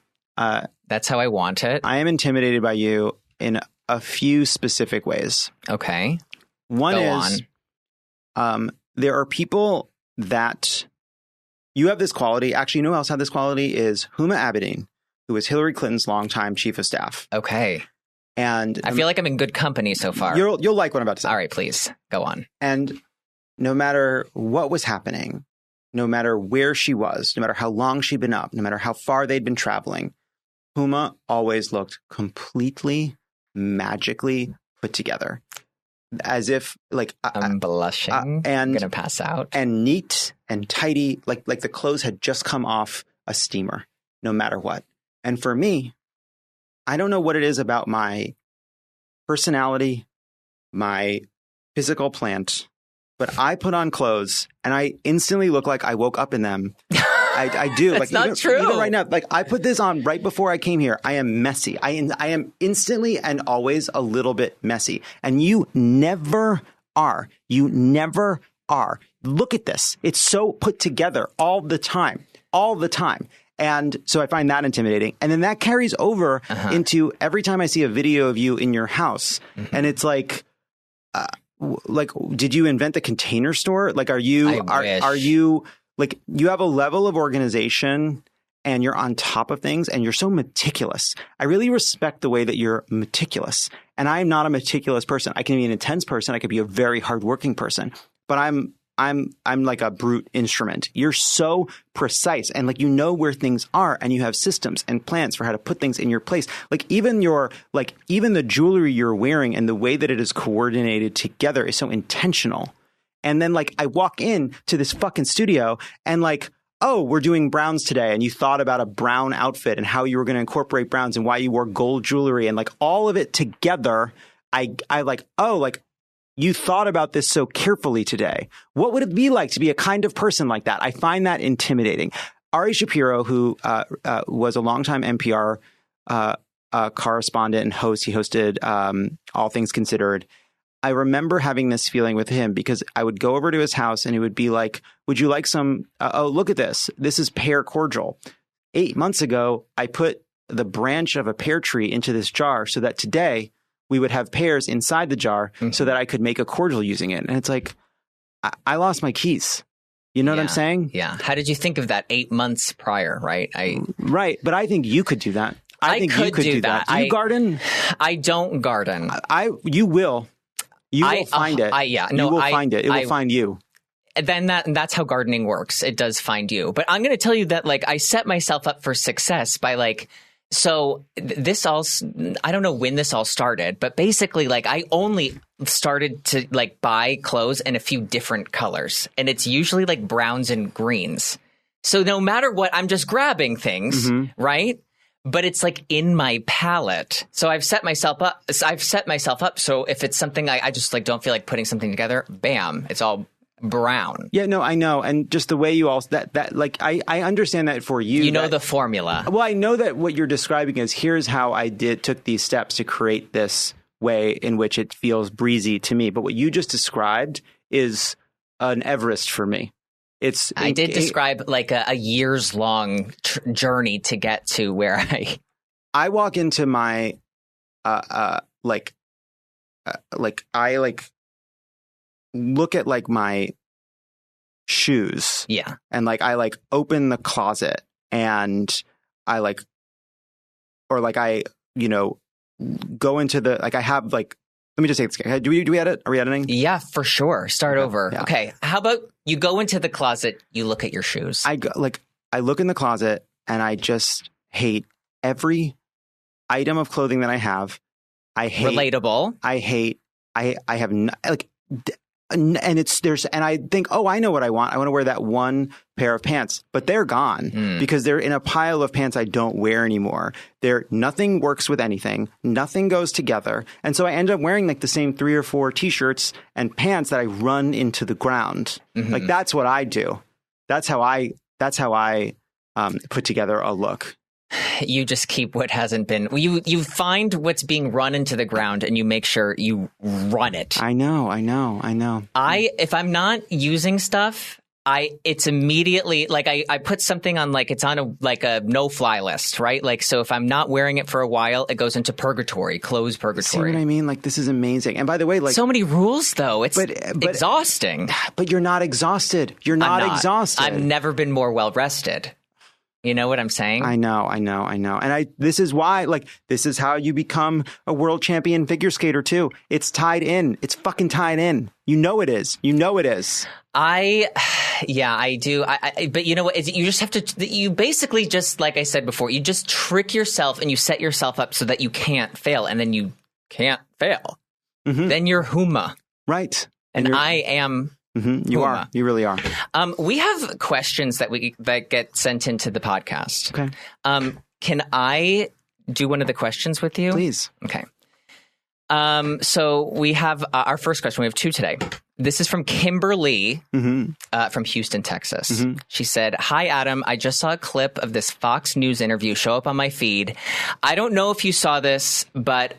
That's how I want it. I am intimidated by you in a few specific ways. Okay. One is, there are people that you have this quality. Actually, you know who else had this quality is Huma Abedin, who was Hillary Clinton's longtime chief of staff. Okay. And I feel like I'm in good company so far. You'll like what I'm about to say. All right, please go on. And no matter what was happening, no matter where she was, no matter how long she'd been up, no matter how far they'd been traveling, Huma always looked completely, magically put together. As if like I'm blushing and I'm gonna pass out, and neat and tidy, like the clothes had just come off a steamer, no matter what. And for me, I don't know what it is about my personality, my physical plant, but I put on clothes and I instantly look like I woke up in them. I do. That's not true. Even right now, like I put this on right before I came here. I am messy. I am instantly and always a little bit messy. And you never are. You never are. Look at this. It's so put together all the time. All the time. And so I find that intimidating. And then that carries over into every time I see a video of you in your house. Mm-hmm. And it's like, did you invent the Container Store? Like, are you like you have a level of organization and you're on top of things and you're so meticulous. I really respect the way that you're meticulous. And I'm not a meticulous person. I can be an intense person. I could be a very hardworking person, but I'm like a brute instrument. You're so precise and like, you know where things are and you have systems and plans for how to put things in your place. Like even the jewelry you're wearing and the way that it is coordinated together is so intentional. And then like I walk in to this fucking studio and like, oh, we're doing browns today. And you thought about a brown outfit and how you were going to incorporate browns and why you wore gold jewelry and like all of it together. I like, oh, like you thought about this so carefully today. What would it be like to be a kind of person like that? I find that intimidating. Ari Shapiro, who was a longtime NPR correspondent and host, he hosted All Things Considered. I remember having this feeling with him because I would go over to his house and it would be like, would you like some, oh, look at this. This is pear cordial. 8 months ago, I put the branch of a pear tree into this jar so that today we would have pears inside the jar so that I could make a cordial using it. And it's like, I lost my keys. You know what I'm saying? Yeah. How did you think of that 8 months prior, right? Right. But I think you could do that. I think could you could do that. Do you garden? I don't garden. You will. You will find it. You will find it. It will find you. Then that's how gardening works. It does find you. But I'm going to tell you that like I set myself up for success by like So this all, I don't know when this all started, but basically like I only started to like buy clothes in a few different colors, and it's usually like browns and greens. So no matter what, I'm just grabbing things, right? But it's like in my palette. So I've set myself up. So if it's something I just like don't feel like putting something together, bam, it's all brown. Yeah, no, I know. And just the way you all that like I understand that for you. You know the formula. Well, I know that what you're describing is here's how I took these steps to create this way in which it feels breezy to me. But what you just described is an Everest for me. I did describe like a years long journey to get to where I walk into my I look at like my shoes. Yeah. And like I like open the closet and I like, or like I, you know, go into the, like I have like, let me just say this. Do we edit? Are we editing? Yeah, for sure. Start over. Yeah. Okay. How about you go into the closet, you look at your shoes. I look in the closet and I just hate every item of clothing that I have. I hate relatable. I have like, and I think, oh, I know what I want. I want to wear that one pair of pants, but they're gone because they're in a pile of pants I don't wear anymore. Nothing works with anything. Nothing goes together. And so I end up wearing like the same 3 or 4 t-shirts and pants that I run into the ground. Like that's what I do. That's how I put together a look. You just keep what hasn't been. You find what's being run into the ground and you make sure you run it. I know. If I'm not using stuff, it's immediately like I put something on like it's on a no-fly list, right? Like so if I'm not wearing it for a while, it goes into purgatory, clothes purgatory. See what I mean? Like this is amazing. And by the way, like so many rules though. It's exhausting. But you're not exhausted. You're not exhausted. I've never been more well rested. You know what I'm saying? I know. And this is why, like, this is how you become a world champion figure skater too. It's tied in. It's fucking tied in. You know it is. I do. But you know what? You just have to, you basically just, like I said before, you just trick yourself and you set yourself up so that you can't fail. And then you can't fail. Then you're Huma. Right. And I am. You Huma. are. You really are. We have questions that get sent into the podcast. Okay. Can I do one of the questions with you? Please. Okay. So we have our first question. We have 2 today. This is from Kimberly from Houston, Texas. She said, "Hi, Adam. I just saw a clip of this Fox News interview show up on my feed. I don't know if you saw this, but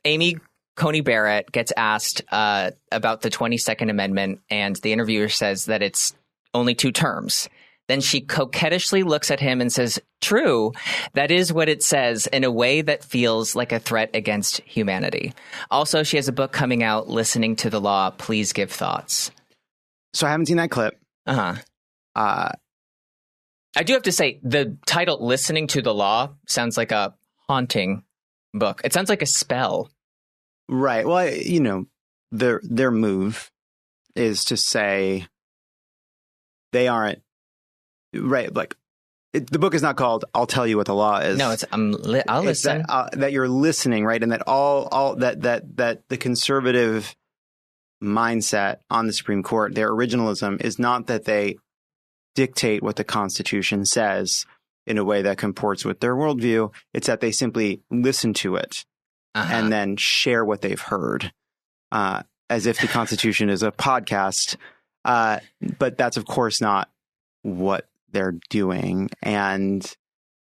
Amy Coney Barrett gets asked about the 22nd Amendment, and the interviewer says that it's only 2 terms. Then she coquettishly looks at him and says, 'True, that is what it says,' in a way that feels like a threat against humanity. Also, she has a book coming out, Listening to the Law. Please give thoughts." So I haven't seen that clip. I do have to say, the title, Listening to the Law, sounds like a haunting book. It sounds like a spell. Right. Well, you know, their move is to say they aren't right. Like the book is not called "I'll tell you what the law is." No, it's I'll listen. That you're listening, right? And that all that the conservative mindset on the Supreme Court, their originalism is not that they dictate what the Constitution says in a way that comports with their worldview. It's that they simply listen to it. And then share what they've heard, as if the Constitution is a podcast. But that's, of course, not what they're doing. And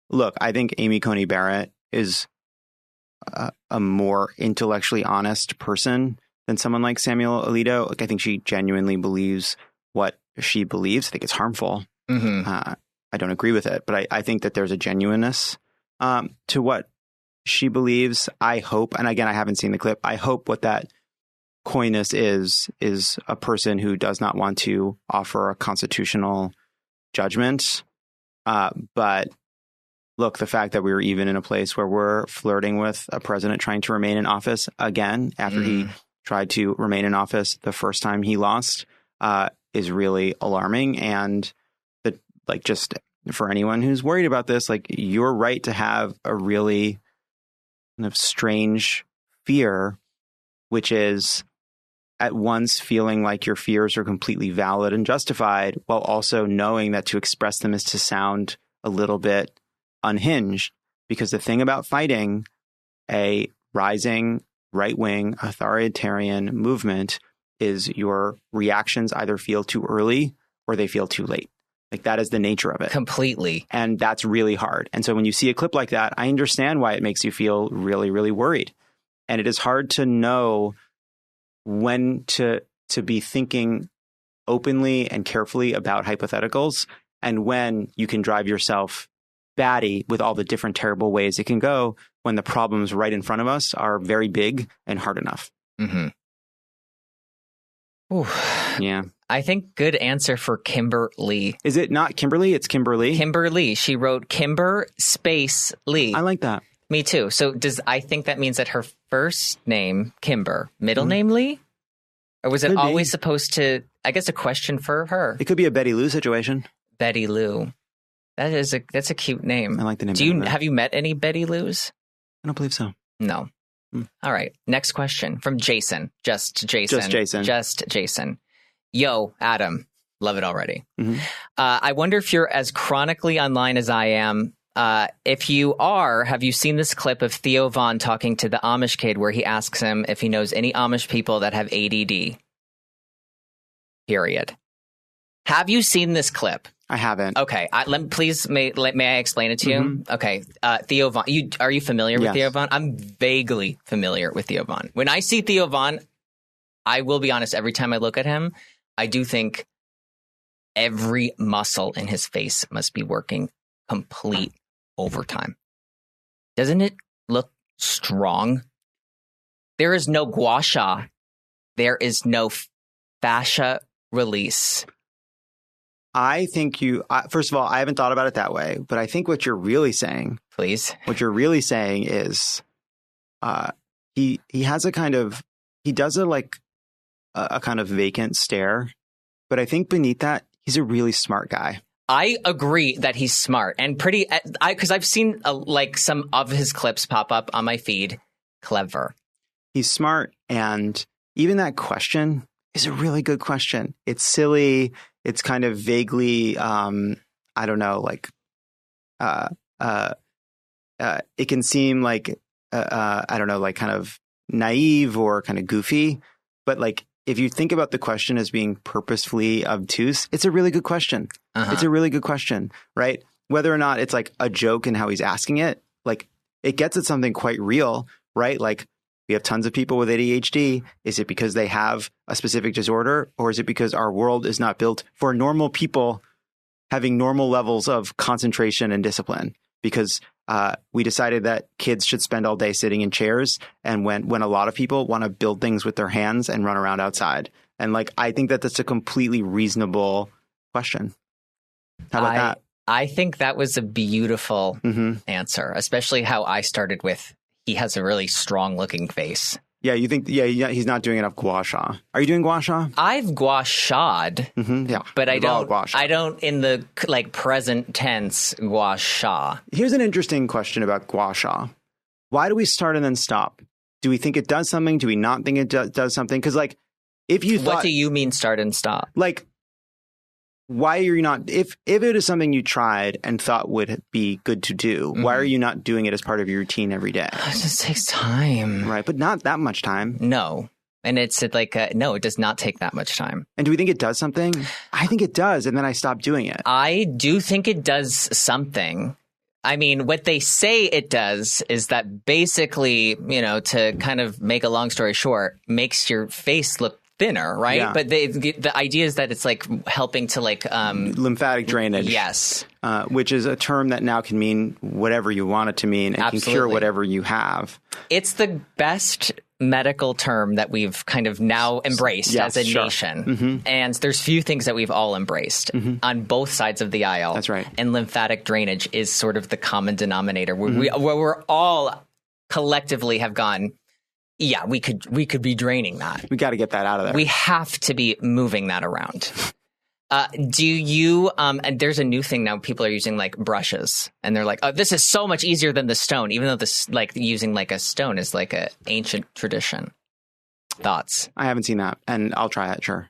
look, I think Amy Coney Barrett is a more intellectually honest person than someone like Samuel Alito. Like, I think she genuinely believes what she believes. I think it's harmful. I don't agree with it, but I think that there's a genuineness to what she believes. I hope, and again, I haven't seen the clip, I hope what that coyness is a person who does not want to offer a constitutional judgment. But look, the fact that we were even in a place where we're flirting with a president trying to remain in office again after he tried to remain in office the first time he lost is really alarming. And just for anyone who's worried about this, like, you're right to have a really kind of strange fear, which is at once feeling like your fears are completely valid and justified, while also knowing that to express them is to sound a little bit unhinged. Because the thing about fighting a rising right-wing authoritarian movement is your reactions either feel too early or they feel too late. Like, that is the nature of it. Completely. And that's really hard. And so when you see a clip like that, I understand why it makes you feel really, really worried. And it is hard to know when to be thinking openly and carefully about hypotheticals, and when you can drive yourself batty with all the different terrible ways it can go when the problems right in front of us are very big and hard enough. Mm-hmm. Ooh. Yeah. I think good answer for Kimberly. Is it not Kimberly? It's Kimberly. Kimberly. She wrote Kimber space Lee. I like that. Me too. So I think that means that her first name, Kimber, middle name Lee? Or was it Could always be. supposed to, I guess, a question for her? It could be a Betty Lou situation. Betty Lou. That's a cute name. I like the name. Have you met any Betty Lou's? I don't believe so. No. All right. Next question from Jason. Just Jason. Yo, Adam. Love it already. Mm-hmm. I wonder if you're as chronically online as I am. If you are, have you seen this clip of Theo Von talking to the Amish kid where he asks him if he knows any Amish people that have ADD? Period. Have you seen this clip? I haven't. Okay. May I explain it to you? Mm-hmm. Okay. Theo Von, are you familiar with Yes. Theo Von? I'm vaguely familiar with Theo Von. When I see Theo Von, I will be honest, every time I look at him, I do think every muscle in his face must be working complete overtime. Doesn't it look strong? There is no gua sha. There is no fascia release. I think first of all, I haven't thought about it that way, but I think what you're really saying, what you're really saying is, he has a kind of vacant stare, but I think beneath that, he's a really smart guy. I agree that he's smart and because I've seen some of his clips pop up on my feed. Clever. He's smart. And even that question is a really good question. It's silly. It's kind of vaguely, I don't know, it can seem like, I don't know, like kind of naive or kind of goofy, but like, if you think about the question as being purposefully obtuse, it's a really good question. Uh-huh. It's a really good question, right? Whether or not it's like a joke in how he's asking it, like it gets at something quite real, right? Like, we have tons of people with ADHD. Is it because they have a specific disorder, or is it because our world is not built for normal people having normal levels of concentration and discipline? Because we decided that kids should spend all day sitting in chairs, and when a lot of people want to build things with their hands and run around outside. And like, I think that that's a completely reasonable question. How about that? I think that was a beautiful answer, especially how I started with, he has a really strong looking face. Yeah, you think, he's not doing enough gua sha. Are you doing gua sha? I've gua sha'd, but I don't in the present tense gua sha. Here's an interesting question about gua sha. Why do we start and then stop? Do we think it does something? Do we not think it does something? Because if you thought... What do you mean start and stop? Why are you not, if it is something you tried and thought would be good to do, why are you not doing it as part of your routine every day? It just takes time. Right, but not that much time. No. And it's no, it does not take that much time. And do we think it does something? I think it does, and then I stopped doing it. I do think it does something. I mean, what they say it does is that basically, to kind of make a long story short, makes your face look thinner, right? Yeah. But the idea is that it's helping to lymphatic drainage. Yes. Which is a term that now can mean whatever you want it to mean and can cure whatever you have. It's the best medical term that we've kind of now embraced as a nation. Mm-hmm. And there's few things that we've all embraced on both sides of the aisle. That's right. And lymphatic drainage is sort of the common denominator where we're all collectively have gone, yeah, we could be draining that. We got to get that out of there. We have to be moving that around. Do you, and there's a new thing now, people are using like brushes and they're like, oh, this is so much easier than the stone, even though this, like using like a stone is like an ancient tradition. Thoughts? I haven't seen that and I'll try it. Sure.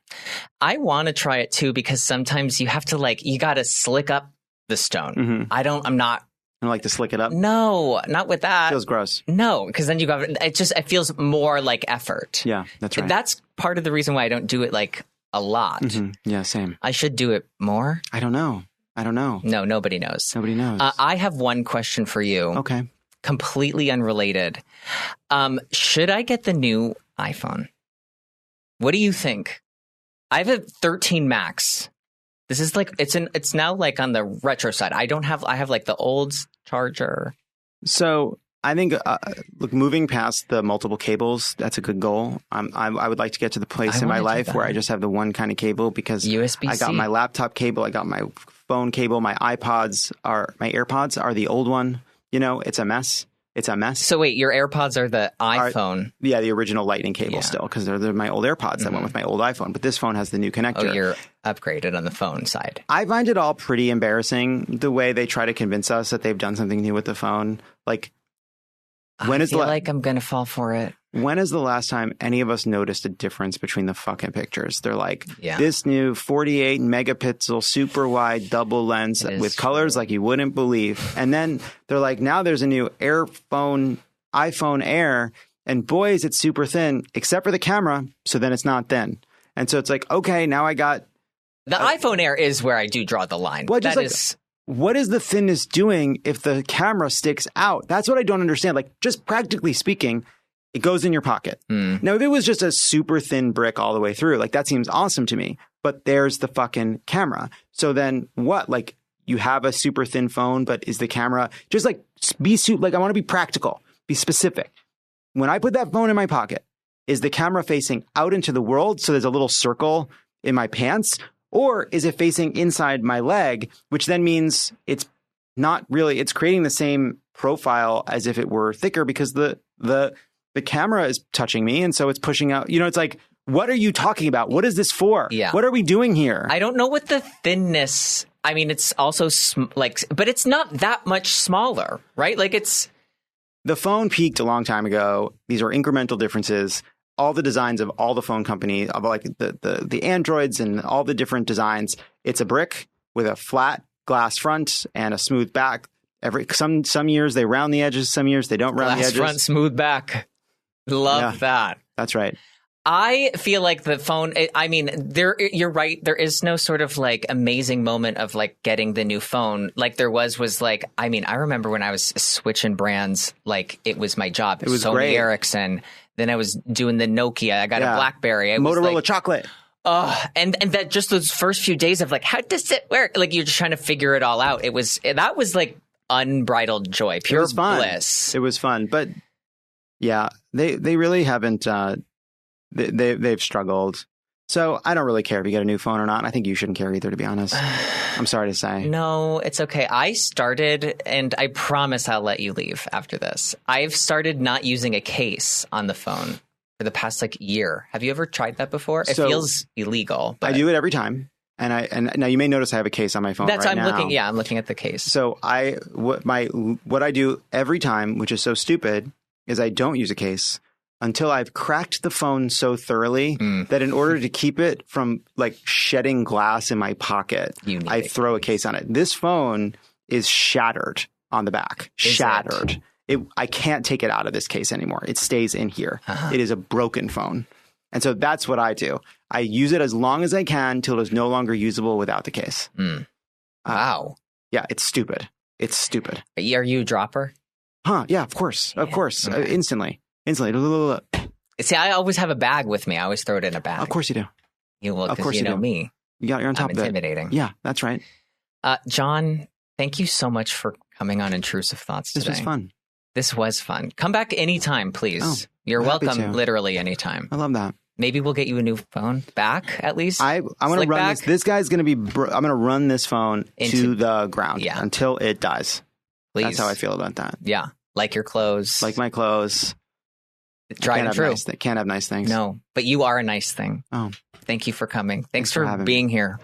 I want to try it too, because sometimes you have to you got to slick up the stone. I'm not. I like to slick it up. No, not with that. It feels gross. No, because then it feels more like effort. Yeah, that's right. That's part of the reason why I don't do it like a lot. Yeah, same. I should do it more. I don't know. No, nobody knows. Nobody knows. I have one question for you. Okay. Completely unrelated. Should I get the new iPhone? What do you think? I have a 13 Max. This is like it's now like on the retro side. I have like the old charger. So I think look, moving past the multiple cables, that's a good goal. I would like to get to the place in my life where I just have the one kind of cable, because USB-C. I got my laptop cable, I got my phone cable, my AirPods are the old one. You know, it's a mess. It's a mess. So wait, your AirPods are the iPhone? Yeah, the original Lightning cable still, because they're my old AirPods that went with my old iPhone. But this phone has the new connector. Oh, you're upgraded on the phone side. I find it all pretty embarrassing, the way they try to convince us that they've done something new with the phone. Like, I feel like I'm going to fall for it. When is the last time any of us noticed a difference between the fucking pictures? They're like, this new 48 megapixel super wide double lens with colors like you wouldn't believe. And then they're like, now there's a new iPhone Air, and boy, is it super thin, except for the camera. So then it's not thin. And so it's like, okay, now I got... The iPhone Air is where I do draw the line. Well, what is the thinness doing if the camera sticks out? That's what I don't understand. Like, just practically speaking, it goes in your pocket. Now, if it was just a super thin brick all the way through, like, that seems awesome to me. But there's the fucking camera. So then what? Like, you have a super thin phone, but is the camera just like I want to be practical, be specific. When I put that phone in my pocket, is the camera facing out into the world? So there's a little circle in my pants. Or is it facing inside my leg, which then means it's not really, it's creating the same profile as if it were thicker, because the camera is touching me. And so it's pushing out, it's like, what are you talking about? What is this for? Yeah. What are we doing here? I don't know what the thinness, I mean, it's also but it's not that much smaller, right? Like the phone peaked a long time ago. These are incremental differences. All the designs of all the phone companies, of like the Androids and all the different designs, it's a brick with a flat glass front and a smooth back. Some years they round the edges, some years they don't round the edges. Glass front, smooth back. Love that. That's right. I feel like the phone, I mean, you're right. There is no sort of like amazing moment of like getting the new phone like there was like, I mean, I remember when I was switching brands, like it was my job. It was Sony great. Ericsson. Then I was doing the Nokia. I got a BlackBerry. Motorola chocolate. And that just those first few days of like, how does it work? Like you're just trying to figure it all out. That was like unbridled joy, pure bliss. It was fun. But yeah, they really haven't, they've struggled. So I don't really care if you get a new phone or not. I think you shouldn't care either, to be honest. I'm sorry to say. No, it's okay. I started, and I promise I'll let you leave after this. I've started not using a case on the phone for the past like year. Have you ever tried that before? It feels illegal. But I do it every time. And now you may notice I have a case on my phone right now. I'm looking at the case. So what I do every time, which is so stupid, is I don't use a case until I've cracked the phone so thoroughly that in order to keep it from like shedding glass in my pocket, I throw a case on it. This phone is shattered on the back. Shattered. I can't take it out of this case anymore. It stays in here. It is a broken phone. And so that's what I do. I use it as long as I can till it is no longer usable without the case. Wow. Yeah, it's stupid. It's stupid. Are you a dropper? Yeah, of course. Of course. Okay. Instantly. See, I always have a bag with me. I always throw it in a bag. Of course you do. Of course you know me. You're on top of it. Intimidating. Yeah, that's right. Jon, thank you so much for coming on Intrusive Thoughts today. This was fun. Come back anytime, please. Oh, you're welcome literally anytime. I love that. Maybe we'll get you a new phone back, at least. I'm going to run this. This guy's going to be... I'm going to run this phone to the ground until it dies. Please. That's how I feel about that. Yeah. Like your clothes. Like my clothes. Tried and true. Can't have nice things. No, but you are a nice thing. Oh. Thank you for coming. Thanks for being here.